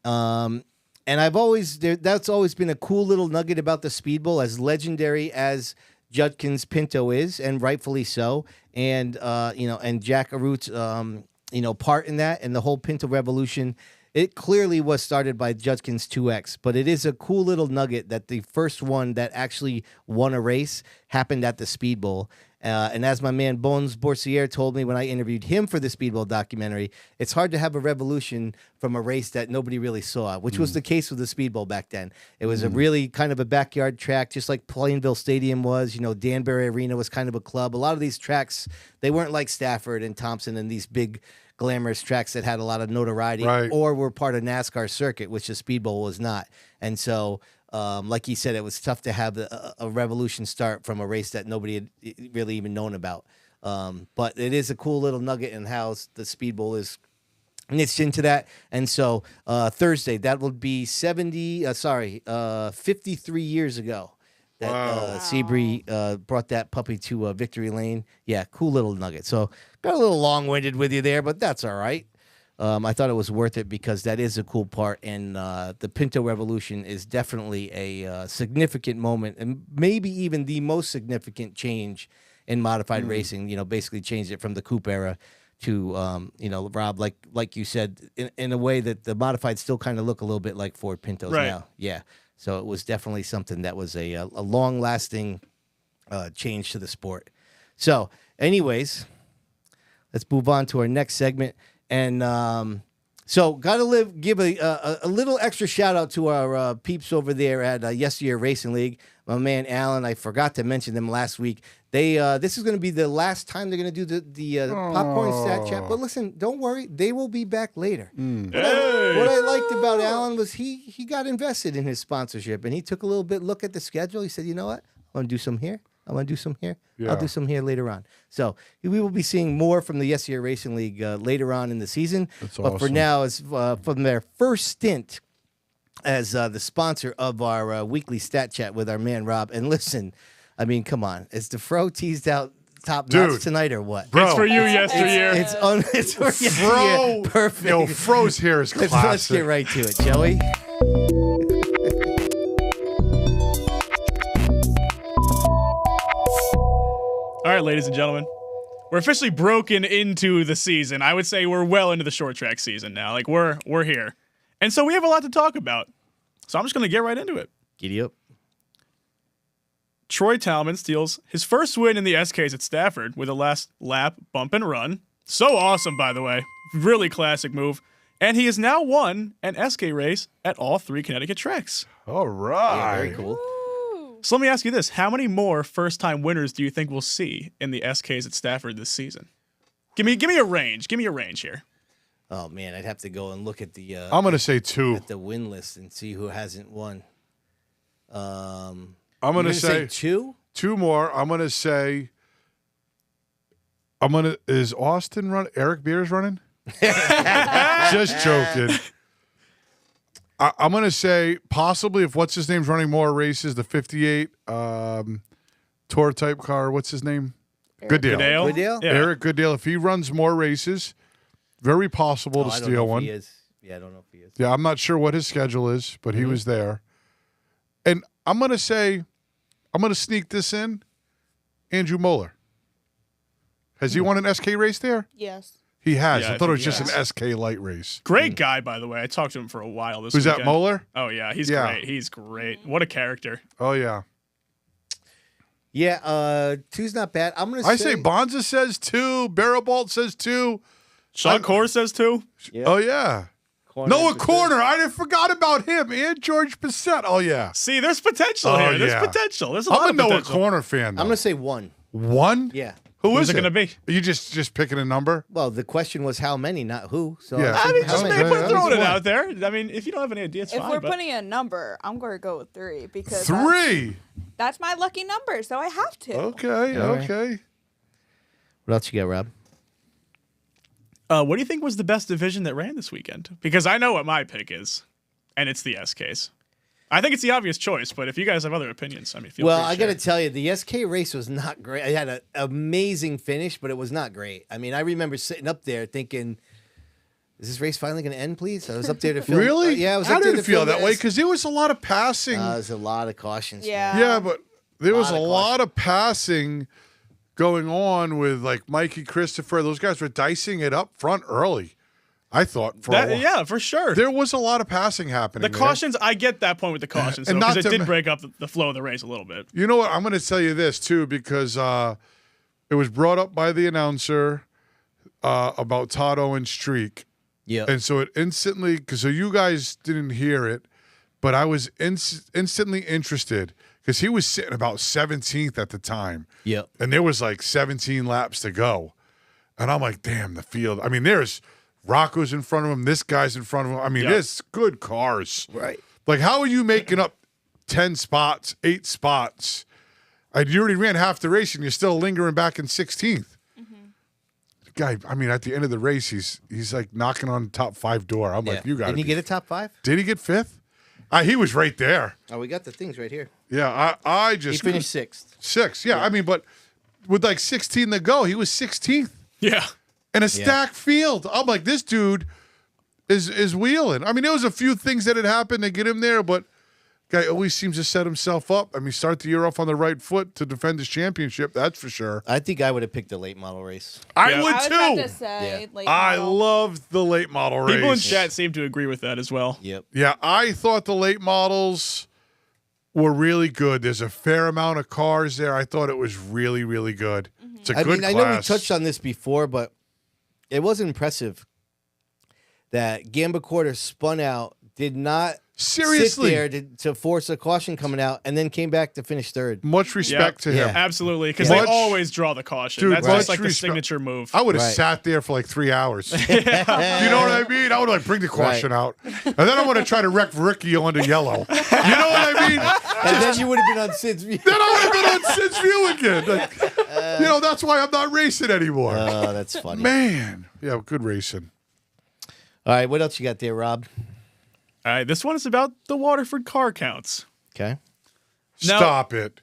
And that's always been a cool little nugget about the Speedbowl, as legendary as Judkins Pinto is, and rightfully so. And and Jack Arut's part in that and the whole Pinto revolution. It clearly was started by Judkins 2X, but it is a cool little nugget that the first one that actually won a race happened at the Speedbowl. And as my man Bones Boursier told me when I interviewed him for the Speedbowl documentary, it's hard to have a revolution from a race that nobody really saw, which was the case with the Speedbowl back then. It was a really kind of a backyard track, just like Plainville Stadium was. You know, Danbury Arena was kind of a club. A lot of these tracks, they weren't like Stafford and Thompson and these big glamorous tracks that had a lot of notoriety or were part of NASCAR circuit, which the Speedbowl was not. And so like he said, it was tough to have a revolution start from a race that nobody had really even known about. But it is a cool little nugget in how the Speedbowl is niched into that. And so Thursday, that will be 53 years ago that Seabury brought that puppy to victory lane. Yeah, cool little nugget. So got a little long-winded with you there, but that's all right. I thought it was worth it because that is a cool part, and the Pinto Revolution is definitely a significant moment, and maybe even the most significant change in modified racing. You know, basically changed it from the coupe era to, Rob, like you said, in a way that the modified still kind of look a little bit like Ford Pintos now. Yeah, so it was definitely something that was a long-lasting change to the sport. So, anyways, let's move on to our next segment. And so got to give a little extra shout out to our peeps over there at Yesteryear Racing League. My man Alan, I forgot to mention them last week. This is going to be the last time they're going to do the popcorn stat chat. But listen, don't worry, they will be back later. What I liked about Alan was he got invested in his sponsorship, and he took a little bit look at the schedule. He said, you know what, I want to do some here. I want to do some here. Yeah. I'll do some here later on. So we will be seeing more from the Yesteryear Racing League later on in the season. That's awesome. But for now, it's from their first stint as the sponsor of our weekly stat chat with our man Rob. And listen, I mean, come on. As the Fro teased out top Dude. notch tonight or what? Bro. It's for you yesteryear. It's for Fro. Perfect. Yo, Fro's hair is classic. Let's get right to it, shall we? All right, ladies and gentlemen, we're officially broken into the season. I would say we're well into the short track season now. Like we're here, and so we have a lot to talk about. So I'm just gonna get right into it. Giddy up. Troy Talman steals his first win in the SKs at Stafford with a last lap bump and run. So awesome, by the way. Really classic move. And he has now won an SK race at all 3 Connecticut tracks. All right. Very cool. So let me ask you this. How many more first-time winners do you think we'll see in the SKs at Stafford this season? Give me a range. Give me a range here. Oh man, I'd have to go and look at the I'm going to say 2. at the win list and see who hasn't won. I'm going to You're say 2. 2 more. I'm going to say is Austin run? Eric Beers running? Just joking. I'm going to say possibly if what's his name's running more races, the 58 tour type car. What's his name? Goodale. Goodale? Yeah. Eric Goodale. If he runs more races, very possible to I don't steal know if one. he is. Yeah, I don't know if he is. Yeah, I'm not sure what his schedule is, but he was there. And I'm going to say, I'm going to sneak this in. Andrew Moeller. Has he won an SK race there? Yes. He has. Yeah, I I thought it think was he just an SK light race. Great guy, by the way. I talked to him for a while this Who's weekend. that, Moeller? Oh, yeah. He's Yeah. great. He's great. What a character. Oh, yeah. Yeah, 2's not bad. I'm gonna I say Bonza says 2. Barrowbolt says 2. Sean Core says 2. Oh, yeah. Corner Noah percent. Corner. I forgot about him. And George Bissett. Oh, yeah. See, there's potential Oh, here. There's yeah. potential. There's a lot I'm a of Noah potential. Corner fan, though. I'm gonna say 1. 1? Yeah. Who Who's is it going to be? Are you just picking a number? Well, the question was how many, not who. So Yeah. I mean, how just many? maybe Yeah, throwing it that's out there. I mean, if you don't have any idea, it's If fine. we're but putting a number, I'm going to go with 3 because 3. that's my lucky number, so I have to. Okay, All right. okay. What else you got, Rob? what do you think was the best division that ran this weekend? Because I know what my pick is, and it's the SKs. I think it's the obvious choice, but if you guys have other opinions, I mean, feel Well, free to I got to share. tell you, the SK race was not great. I had an amazing finish, but it was not great. I mean, I remember sitting up there thinking, is this race finally going to end, please? I was up there to film. Really? Yeah, I was I up there didn't to feel film that the way S- because there was a lot of passing. There's a lot of cautions. Yeah. Yeah, but there was a Lot of lot of passing going on with like Mikey Christopher. Those guys were dicing it up front early. I thought for a while. Yeah, for sure. There was a lot of passing happening. The cautions, I get that point with the cautions, And because not it to did ma- break up the flow of the race a little bit. You know what? I'm going to tell you this too because it was brought up by the announcer about Todd Owen's streak. Yeah. And so it instantly, because so you guys didn't hear it, but I was instantly interested because he was sitting about 17th at the time. Yep. And there was like 17 laps to go. And I'm like, damn, the field. I mean, there's Rocco's in front of him. This guy's in front of him. I mean, Yeah. there's good cars. Right. Like, how are you making up 10 spots, 8 spots? You already ran half the race and you're still lingering back in 16th. The guy, I mean, at the end of the race, he's like knocking on the top 5 door. I'm like, you got to Didn't he get a top 5? Did he get 5th? He was right there. Oh, we got the things right here. Yeah, I He just finished 6th. 6. Yeah, I mean, but with like 16 to go, he was 16th Yeah. in a stacked field. I'm like, this dude is wheeling. I mean, there was a few things that had happened to get him there, but guy always seems to set himself up. I mean, start the year off on the right foot to defend his championship. That's for sure. I think I would have picked the late model race. I Yeah. would I was about to too. say, Yeah. late I model. loved the late model race. People in chat seem to agree with that as well. Yep. Yeah, I thought the late models were really good. There's a fair amount of cars there. I thought it was really, really good. It's a I good mean, class. I know we touched on this before, but it was impressive that Gamba Quarter spun out, did not Seriously. sit there to force a caution coming out, and then came back to finich 3rd. Much respect to him. Yeah. Absolutely, because Much- they always draw the caution. Dude, That's much just like the respect- signature move. I would have Right. sat there for like 3 hours. You know what I mean? I would like bring the caution out, and then I want to try to wreck Ricky onto yellow. You know what I mean? And then you would have been on Sid's view. Then I would have been on Sid's view again. Like, that's why I'm not racing anymore. Oh, that's funny. Man, yeah, good racing. All right, what else you got there, Rob? All right, this one is about the Waterford car counts. Okay. Now- Stop it.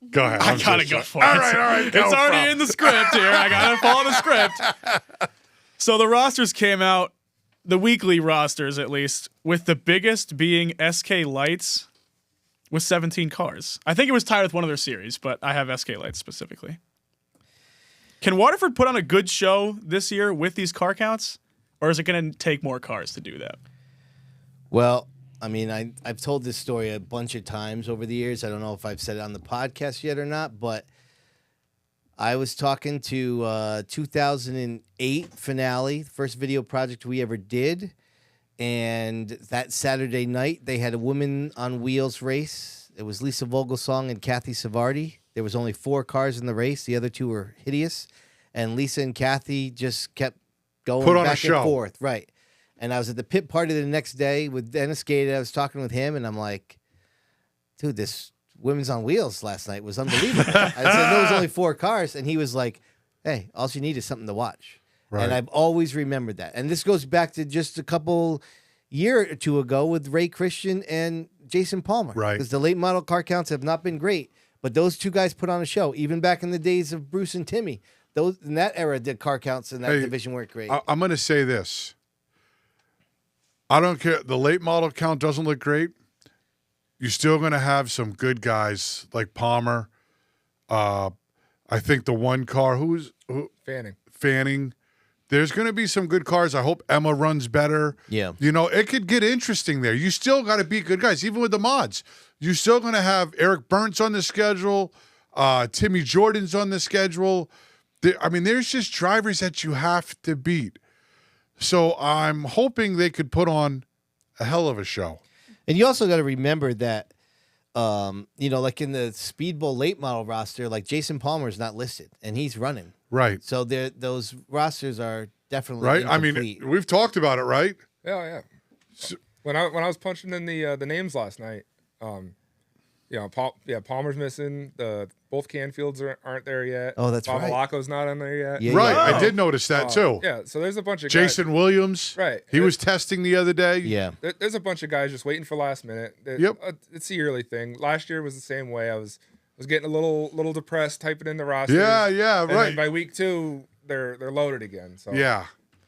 Go ahead. I gotta go for it. All right. It's already in the script here. I gotta follow the script. So the rosters came out, the weekly rosters at least, with the biggest being SK Lights with 17 cars. I think it was tied with one of their series, but I have SK Lights specifically. Can Waterford put on a good show this year with these car counts, or is it going to take more cars to do that? Well, I mean, I've told this story a bunch of times over the years. I don't know if I've said it on the podcast yet or not, but I was talking to 2008 finale, first video project we ever did, and that Saturday night they had a Women on Wheels race. It was Lisa Vogelsong and Kathy Savardi. There was only 4 cars in the race. The other 2 were hideous, and Lisa and Kathy just kept going back and forth. Right. And I was at the pit party the next day with Dennis Gate. I was talking with him, and I'm like, dude, this Women's on Wheels last night was unbelievable. I said, there was only 4 cars. And he was like, hey, all you need is something to watch. Right. And I've always remembered that. And this goes back to just a couple year or 2 ago with Ray Christian and Jason Palmer. Right. Because the late model car counts have not been great. But those 2 guys put on a show. Even back in the days of Bruce and Timmy. Those in that era, the car counts in that division weren't great. I'm going to say this. I don't care. The late model count doesn't look great. You're still going to have some good guys like Palmer. I think the one car, who Fanning. There's going to be some good cars. I hope Emma runs better. Yeah. You know, it could get interesting there. You still got to beat good guys, even with the mods. You're still going to have Eric Burnt's on the schedule. Timmy Jordan's on the schedule. There's just drivers that you have to beat. So I'm hoping they could put on a hell of a show. And you also got to remember that, like in the Speedbowl late model roster, like Jason Palmer is not listed, and he's running. Right. So those rosters are definitely right. incomplete. We've talked about it, right? Yeah. So, when I was punching in the names last night, Palmer's missing. Both Canfields aren't there yet. Oh, that's right. Pavalako's not on there yet. Yeah, right. yeah. I did notice that too. Yeah. So there's a bunch of Jason guys. Williams. Right. He was testing the other day. Yeah. There's a bunch of guys just waiting for last minute. Yep. It's a yearly thing. Last year was the same way. I was getting a little depressed typing in the roster. Yeah. And Right. then by week 2, they're loaded again. So yeah.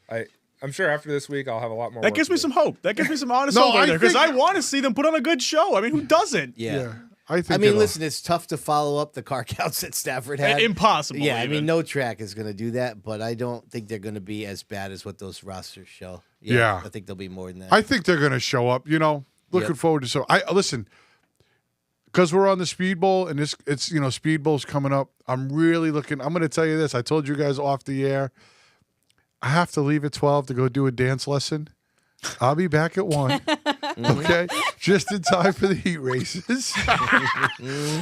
I'm sure after this week I'll have a lot more. That gives me some hope. That gives me some honest No, hope there because think- I want to see them put on a good show. I mean, who doesn't? Yeah. I think. Listen, it's tough to follow up the car counts that Stafford had. Impossible. Yeah, even. no track is going to do that, but I don't think they're going to be as bad as what those rosters show. Yeah. I think they'll be more than that. I think they're going to show up. Looking forward to so. Listen, because we're on the Speedbowl and it's Speedbowl's coming up. I'm really looking. I'm going to tell you this. I told you guys off the air. I have to leave at 12 to go do a dance lesson. I'll be back at 1. Okay, just in time for the heat races.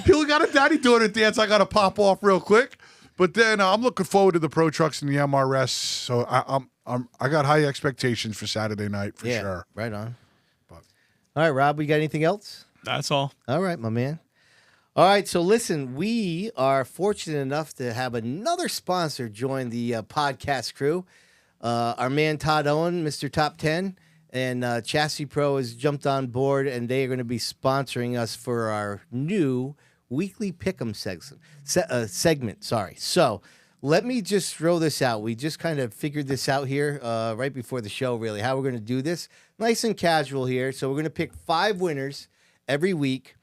People got a daddy doing a dance. I got to pop off real quick, but then I'm looking forward to the Pro Trucks and the MRS. So I got high expectations for Saturday night for sure. Right on. All right, Rob, we got anything else? That's all. All right, my man. All right, so listen, we are fortunate enough to have another sponsor join the podcast crew. Our man Todd Owen, Mr. Top 10. And Chassis Pro has jumped on board, and they are going to be sponsoring us for our new weekly Pick Ems segment. So let me just throw this out. We just kind of figured this out here right before the show, really, how we're going to do this. Nice and casual here. So we're going to pick 5 winners every week.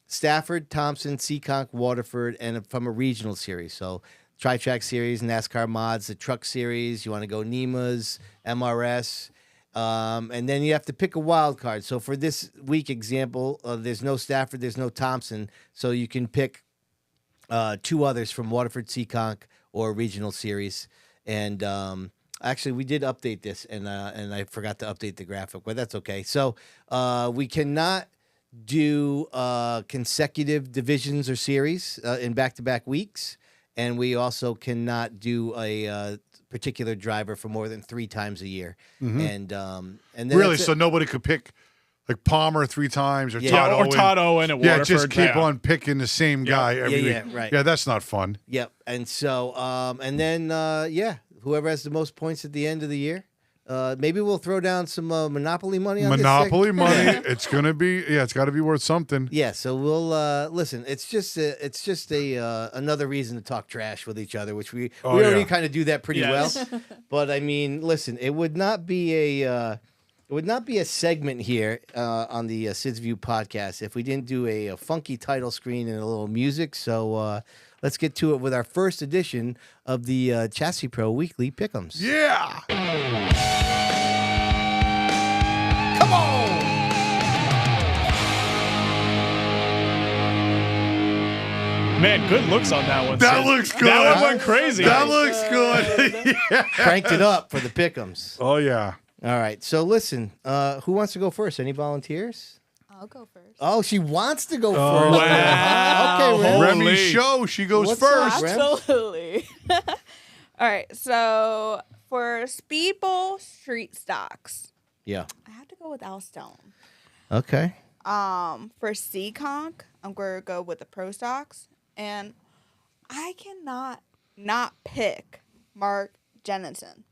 Stafford, Thompson, Seekonk, Waterford, and from a regional series. So Tri-Track Series, NASCAR Mods, the Truck Series. You want to go NEMAs, MRS. And then you have to pick a wild card. So for this week example, there's no Stafford, there's no Thompson. So you can pick 2 others from Waterford, Seekonk, or regional series. And actually, we did update this, and I forgot to update the graphic, but that's okay. So we cannot do consecutive divisions or series in back-to-back weeks. And we also cannot do a particular driver for more than 3 times a year. Mm-hmm. And then really, so nobody could pick like Palmer 3 times or Todd Owen. Or Todd Owen at Waterford. Yeah, just keep on picking the same guy every week. Right. Yeah, that's not fun. Yep. And so, and then, whoever has the most points at the end of the year Maybe we'll throw down some Monopoly money on Monopoly this money. It's gonna be it's got to be worth something. Yeah, so we'll listen. It's just another reason to talk trash with each other, which we already kind of do that pretty well. But I mean, listen, it would not be a segment here on the Sid's View podcast if we didn't do a funky title screen and a little music. So let's get to it with our first edition of the Chassis Pro Weekly Pick Ems. Yeah. Come on! Man, good looks on that one. That Sid. looks good. That one went crazy. That looks good. Yeah. Cranked it up for the Pick Ems. Oh yeah. All right, so listen, who wants to go first? Any volunteers? I'll go first. Oh, she wants to go Oh, first. wow. Okay, Rem. Remy Holy. show. She goes What's first. up, Rem? Absolutely. All right. So for Speedbowl street stocks, Yeah. I have to go with Al Stone. Okay. For Seaconk, I'm going to go with the Pro Stocks. And I cannot not pick Mark Jennison.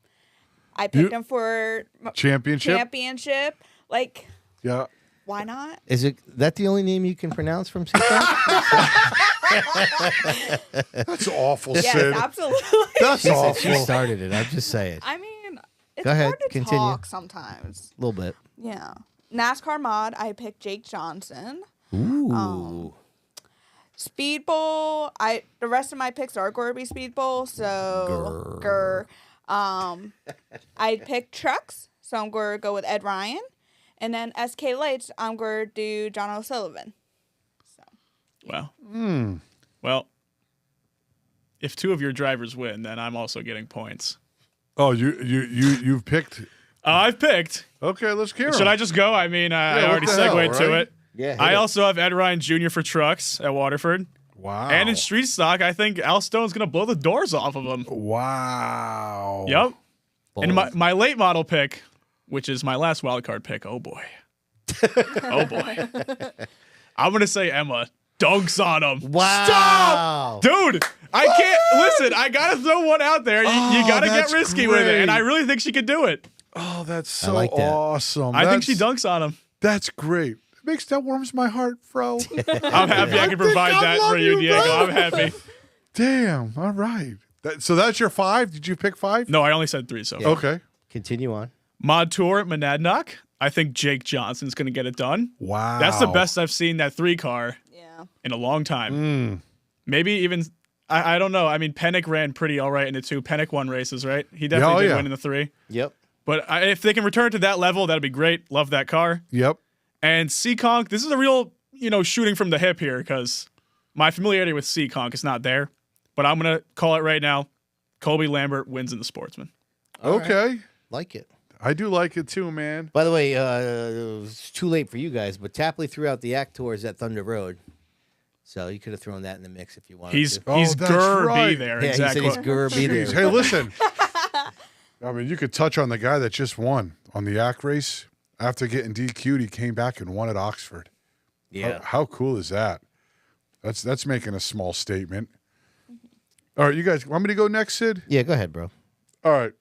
I picked him for Championship. Like, Yeah. why not? Is it that the only name you can pronounce from Seaconk? That's awful, Yes, Sid. absolutely. That's She awful. started it. I'm just saying. I mean, it's Go ahead, hard to continue. talk sometimes. A little bit. Yeah. NASCAR mod, I picked Jake Johnson. Ooh. Speedbowl, the rest of my picks are going to be Speedbowl, so grr. I picked trucks, so I'm going to go with Ed Ryan, and then SK Lights, I'm going to do John O'Sullivan. So Wow. Well, if two of your drivers win, then I'm also getting points. Oh, you've picked. I've picked. Okay, let's hear Should him. I just go? I mean, I what already the segued hell, to right? it. Yeah. I also have Ed Ryan Jr. for trucks at Waterford. Wow. And in street stock, I think Al Stone's going to blow the doors off of him. Wow. Yep. And Bold. my late model pick, which is my last wild card pick, oh boy. Oh boy. I'm going to say Emma dunks on him. Wow. Stop! Dude, I can't. Listen, I got to throw one out there. You got to get that's risky with it. And great. I really think she could do it. Oh, that's so like that. awesome. I think she dunks on him. That's great. That warms my heart, bro. I'm happy I can provide I that love for you, you, Diego. bro. I'm happy. Damn. All right. So that's your 5? Did you pick 5? No, I only said 3 so far. Okay. Continue on. Mod Tour at Monadnock. I think Jake Johnson's going to get it done. Wow. That's the best I've seen that 3 car yeah. in a long time. Maybe even, I don't know. I mean, Pennick ran pretty all right in the 2. Pennick won races, right? He definitely did win in the 3. Yep. But if they can return to that level, that'd be great. Love that car. Yep. And Seaconk, this is a real, shooting from the hip here because my familiarity with Seaconk is not there. But I'm going to call it right now. Colby Lambert wins in the Sportsman. Okay. Like it. I do like it too, man. By the way, it's too late for you guys, but Tapley threw out the Act Tours at Thunder Road. So you could have thrown that in the mix if you wanted He's to. Oh, that's Gurr right. be there. Yeah, exactly. he said he's Gurby there. Jeez. Hey, listen. I mean, you could touch on the guy that just won on the ACK race. After getting DQ'd, he came back and won at Oxford. Yeah. How cool is that? That's making a small statement. All right, you guys want me to go next, Sid? Yeah, go ahead, bro. All right.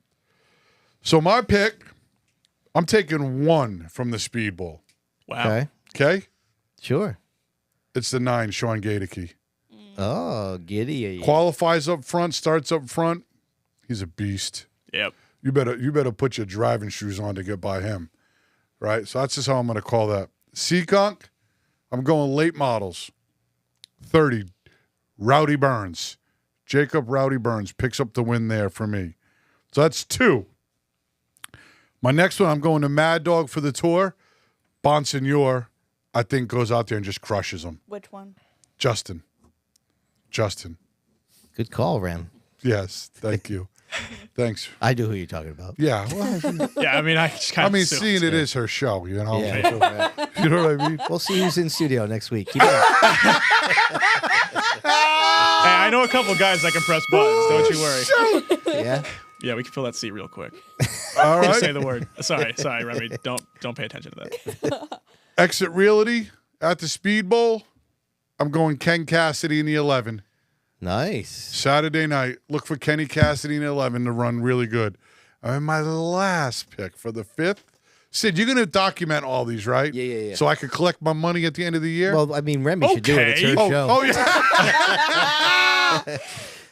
So my pick, I'm taking 1 from the Speedbowl. Wow. Okay. Okay? Sure. It's the 9, Sean Gadeke. Oh, giddy. Qualifies up front, starts up front. He's a beast. Yep. You better put your driving shoes on to get by him. Right? So that's just how I'm going to call that. Seaconk, I'm going late models. 30, Rowdy Burns. Jacob Rowdy Burns picks up the win there for me. So that's 2. My next one, I'm going to Mad Dog for the Tour. Bonsignor, I think, goes out there and just crushes him. Which one? Justin. Good call, Ram. Yes, thank you. Thanks. I do who you're talking about. Yeah, well, Yeah, I mean, I just kind of seeing it is her show, you know? Yeah. You know what I mean? We'll see who's in studio next week. Keep it up. Hey, I know a couple guys that can press buttons. Don't you worry. Yeah. Yeah, we can fill that seat real quick. All Just say right. the word. Sorry, Remy. Don't pay attention to that. Exit Realty at the Speedbowl. I'm going Ken Cassidy in the 11. Nice. Saturday night. Look for Kenny Cassidy in the 11 to run really good. And my last pick for the 5th. Sid, you're going to document all these, right? Yeah. So I could collect my money at the end of the year? Well, I mean, Remy should do it. It's her show. Oh, yeah.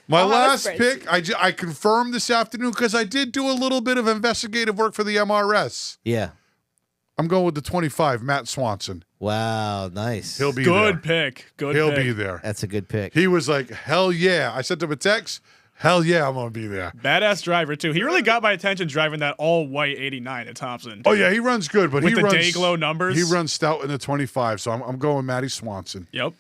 My last pick, I confirmed this afternoon because I did do a little bit of investigative work for the MRS. Yeah. I'm going with the 25, Matt Swanson. Wow, nice. He'll be there. Good pick. He'll be there. That's a good pick. He was like, hell yeah. I sent him a text. Hell yeah, I'm going to be there. Badass driver, too. He really got my attention driving that all-white 89 at Thompson. Oh, yeah, he runs good, but With he the runs day-glow numbers. He runs stout in the 25, so I'm going Matty Swanson. Yep.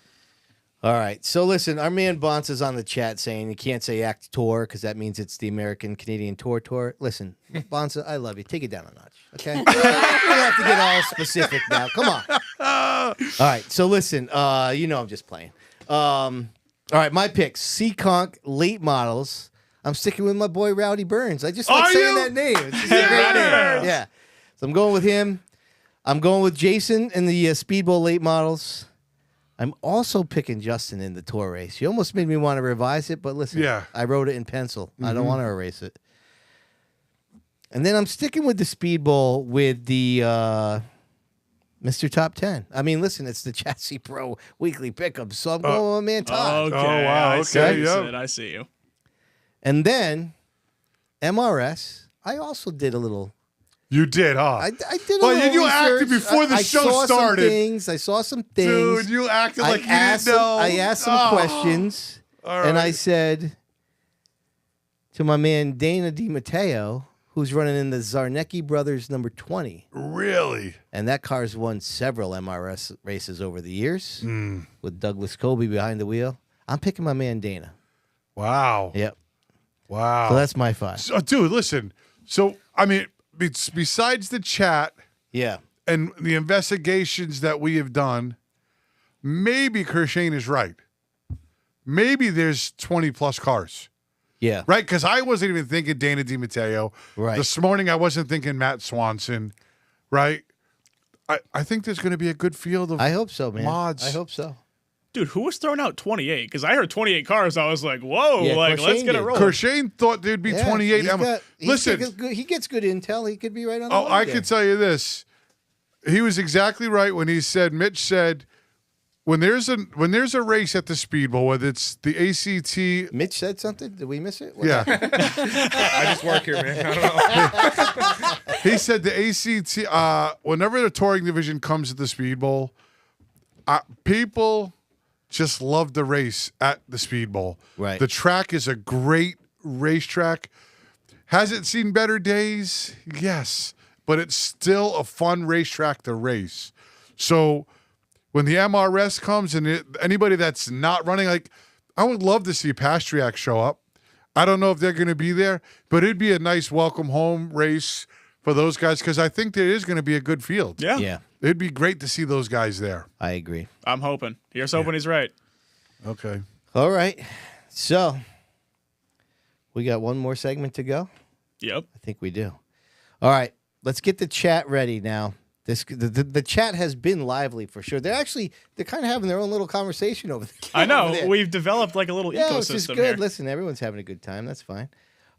All right. So listen, our man Bonce is on the chat saying you can't say Act Tour because that means it's the American Canadian Tour. Listen, Bonce, I love you. Take it down a notch, okay? We don't have to get all specific now. Come on. All right. So listen, I'm just playing. All right, my picks: Seekonk late models. I'm sticking with my boy Rowdy Burns. I just like saying that name. It's just a great name. Yeah. So I'm going with him. I'm going with Jason in the Speedbowl late models. I'm also picking Justin in the tour race. You almost made me want to revise it, but listen, I wrote it in pencil. I don't want to erase it. And then I'm sticking with the Speedbowl with the Mr. Top 10. I mean, listen, it's the Chassis Pro weekly pickup, so I'm going with my man Todd. Okay. Oh, wow. I see what you Yeah. said. I see you. And then MRS, I also did a little. You did, huh? I did a Well, little you acted research. before the show started. I saw some things. Dude, you acted like you didn't know. I asked some questions, and I said to my man Dana DiMatteo, who's running in the Zarnecki Brothers number 20. Really? And that car's won several MRS races over the years with Douglas Colby behind the wheel. I'm picking my man Dana. Wow. Yep. Wow. So that's my 5. So, dude, listen. So, I mean, besides the chat Yeah. and the investigations that we have done, maybe Kershane is right. Maybe there's 20 plus cars. Yeah. Right? Because I wasn't even thinking Dana DiMatteo. Right. This morning I wasn't thinking Matt Swanson. Right? I think there's going to be a good field of I hope so, man. mods. I hope so. Dude, who was throwing out 28? Because I heard 28 cars. I was like, whoa, Yeah, let's Kershane get it did. rolling. Kershane thought there'd be 28. Listen. He gets good intel. He could be right on the Oh, line I there. can tell you this. He was exactly right when he said, Mitch said, when there's a race at the Speedbowl, whether it's the ACT. Mitch said something? Did we miss it? Yeah. I just work here, man. I don't know. He said the ACT, whenever the touring division comes to the Speedbowl, people just love the race at the Speedbowl. Right. The track is a great racetrack. Has it seen better days? Yes. But it's still a fun racetrack to race. So when the MRS comes and anybody that's not running, like, I would love to see Pastriak show up. I don't know if they're going to be there, but it'd be a nice welcome home race for those guys because I think there is going to be a good field. Yeah. Yeah. It'd be great to see those guys there. I agree. I'm hoping. Here's hoping he's right. Okay. All right. So we got one more segment to go. Yep. I think we do. All right. Let's get the chat ready now. The chat has been lively for sure. They're kind of having their own little conversation over there. I know. We've developed like a little Yeah, which is ecosystem good. here. Listen, everyone's having a good time. That's fine.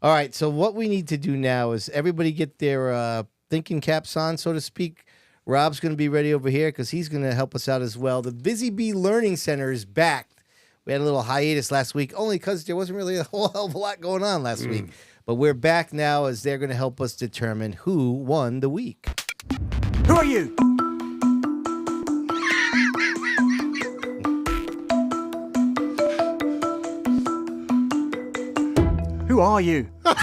All right. So what we need to do now is everybody get their thinking caps on, so to speak. Rob's going to be ready over here because he's going to help us out as well. The Busy Bee Learning Center is back. We had a little hiatus last week only because there wasn't really a whole hell of a lot going on last week. But we're back now as they're going to help us determine who won the week. Who are you? Who are you? No,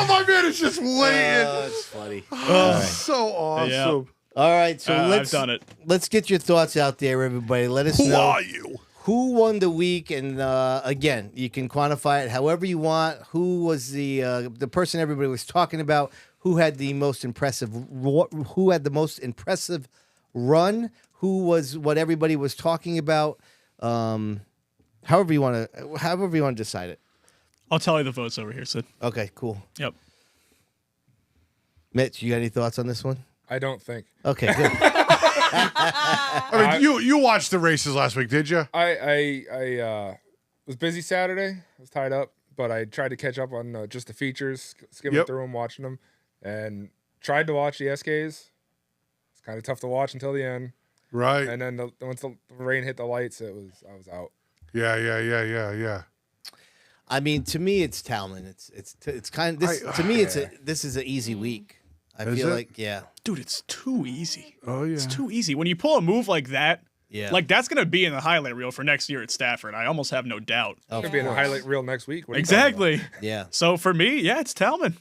my man is just waiting. Oh, that's funny. So awesome. Yeah. All right, so I've done it. Let's get your thoughts out there, everybody. Let us Who know are you? who won the week, and again, you can quantify it however you want. Who was the person everybody was talking about? Who had the most impressive? Who had the most impressive run? Who was what everybody was talking about? However you want to decide it. I'll tell you the votes over here, Sid. Okay, cool. Yep. Mitch, you got any thoughts on this one? I don't think. Okay, good. I mean, you watched the races last week, did you? I was busy Saturday. I was tied up. but I tried to catch up on just the features, skimming through them, watching them, and tried to watch the SKs. It's kind of tough to watch until the end. Right. And then once the rain hit the lights, I was out. Yeah. I mean, to me, it's Talman. It's kind of this. To me, this is an easy week. I feel like, Dude, it's too easy. Oh, yeah. It's too easy. When you pull a move like that, yeah, that's going to be in the highlight reel for next year at Stafford. I almost have no doubt. It's going to be in the highlight reel next week. Exactly. Yeah. So for me, it's Talman.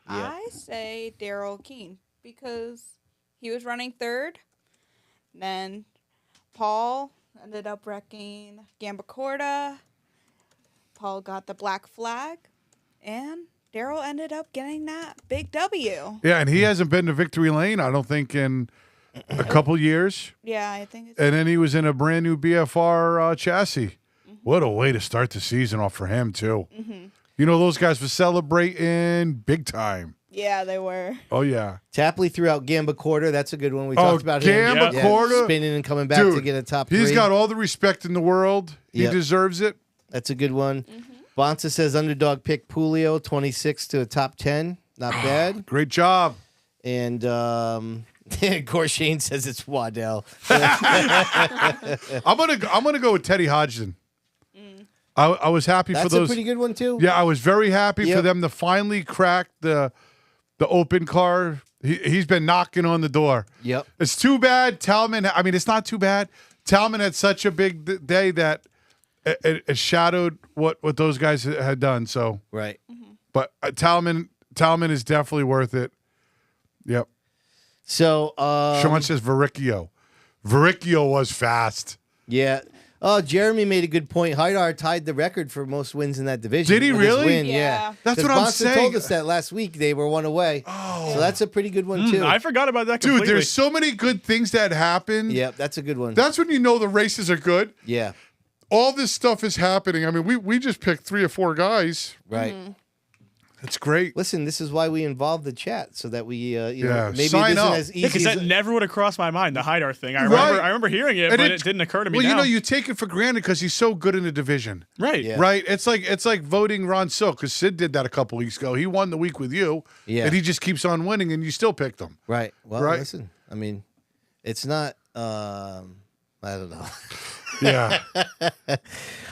Yeah. I say Daryl Keene because he was running third. Then Paul ended up wrecking Gambacorta. Paul got the black flag. And Daryl ended up getting that big W. Yeah, and he hasn't been to victory lane, I don't think, in a couple years. Yeah, I think it's... And then he was in a brand new BFR chassis. What a way to start the season off for him, too. You know, those guys were celebrating big time. Yeah, they were. Oh, yeah. Tapley threw out Gambacorta. That's a good one. We talked about him. Gambacorta. Spinning and coming back to get a top 3. He's got all the respect in the world. He deserves it. That's a good one. Bonsa says underdog pick Pulio, 26 to a top 10. Not bad. Great job. And Gorshane says it's Waddell. I'm gonna go with Teddy Hodgson. I was happy for those. That's a pretty good one too. Yeah, I was very happy for them to finally crack the open car. He's been knocking on the door. Yep. It's too bad Talman. I mean, it's not too bad. Talman had such a big day that it shadowed what those guys had done. So right. But Talman is definitely worth it. Yep. So Sean says Verricchio. Verricchio was fast. Yeah. Oh, Jeremy made a good point. Haidar tied the record for most wins in that division. Did he with his really? win. Yeah. That's what I'm Bonsa saying. told us that last week. They were one away. Oh. So that's a pretty good one too. I forgot about that completely. Dude, there's so many good things that happen. Yeah, that's a good one. That's when you know the races are good. Yeah. All this stuff is happening. I mean, we just picked 3 or 4 guys. Right. It's great. Listen, this is why we involve the chat so that we, you know, maybe sign it isn't up. as easy. Because as that never would have crossed my mind, the Haidar thing. I Right. remember hearing it, And but it didn't occur to me Well, now. you know, you take it for granted because he's so good in the division. Right. Yeah. Right? It's like voting Ron Silk because Sid did that a couple weeks ago. He won the week with you. Yeah. And he just keeps on winning and you still picked him. Right. Well, Right. listen, I mean, it's not, I don't know. Yeah.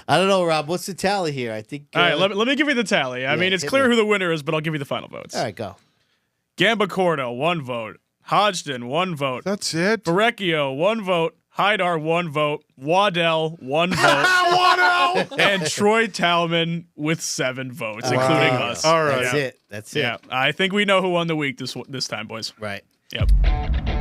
I don't know, Rob. What's the tally here? I think. All right, let me give you the tally. I mean, it's hit clear me. who the winner is, but I'll give you the final votes. All right, go. Gambacorta, 1 vote. Hodgson, 1 vote. That's it. Verricchio, 1 vote. Haidar, 1 vote. Waddell, 1 vote. Waddell! And Troy Talman with 7 votes, including us. All right. That's it. That's it. Yeah, I think we know who won the week this time, boys. Right. Yep.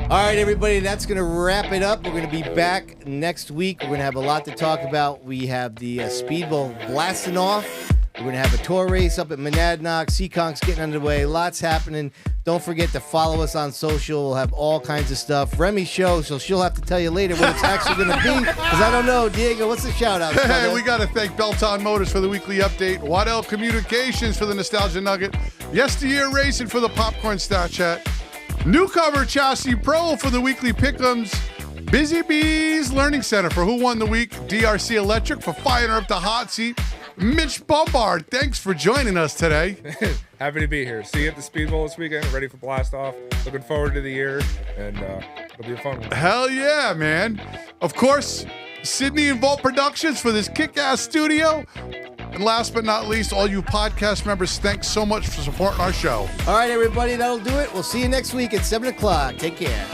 All right, everybody, that's going to wrap it up. We're going to be back next week. We're going to have a lot to talk about. We have the Speedbowl blasting off. We're going to have a tour race up at Monadnock. Seekonk's getting underway. Lots happening. Don't forget to follow us on social. We'll have all kinds of stuff. Remy's show, so she'll have to tell you later what it's actually going to be, because I don't know. Diego, what's the shout-out? Hey, we got to thank Belton Motors for the weekly update, Waddell Communications for the Nostalgia Nugget, Yesteryear Racing for the Popcorn Stat Chat, Newcomer Chassis Pro for the weekly Pick Ems, Busy Bees Learning Center for Who Won the Week, DRC Electric for firing up the hot seat, Mitch Bombard, thanks for joining us today. Happy to be here. See you at the Speedbowl this weekend. Ready for blast off. Looking forward to the year, and it'll be a fun one. Hell yeah, man. Of course, Sydney and Vault Productions for this kick-ass studio. And last but not least, all you podcast members, thanks so much for supporting our show. All right, everybody, that'll do it. We'll see you next week at 7 o'clock. Take care.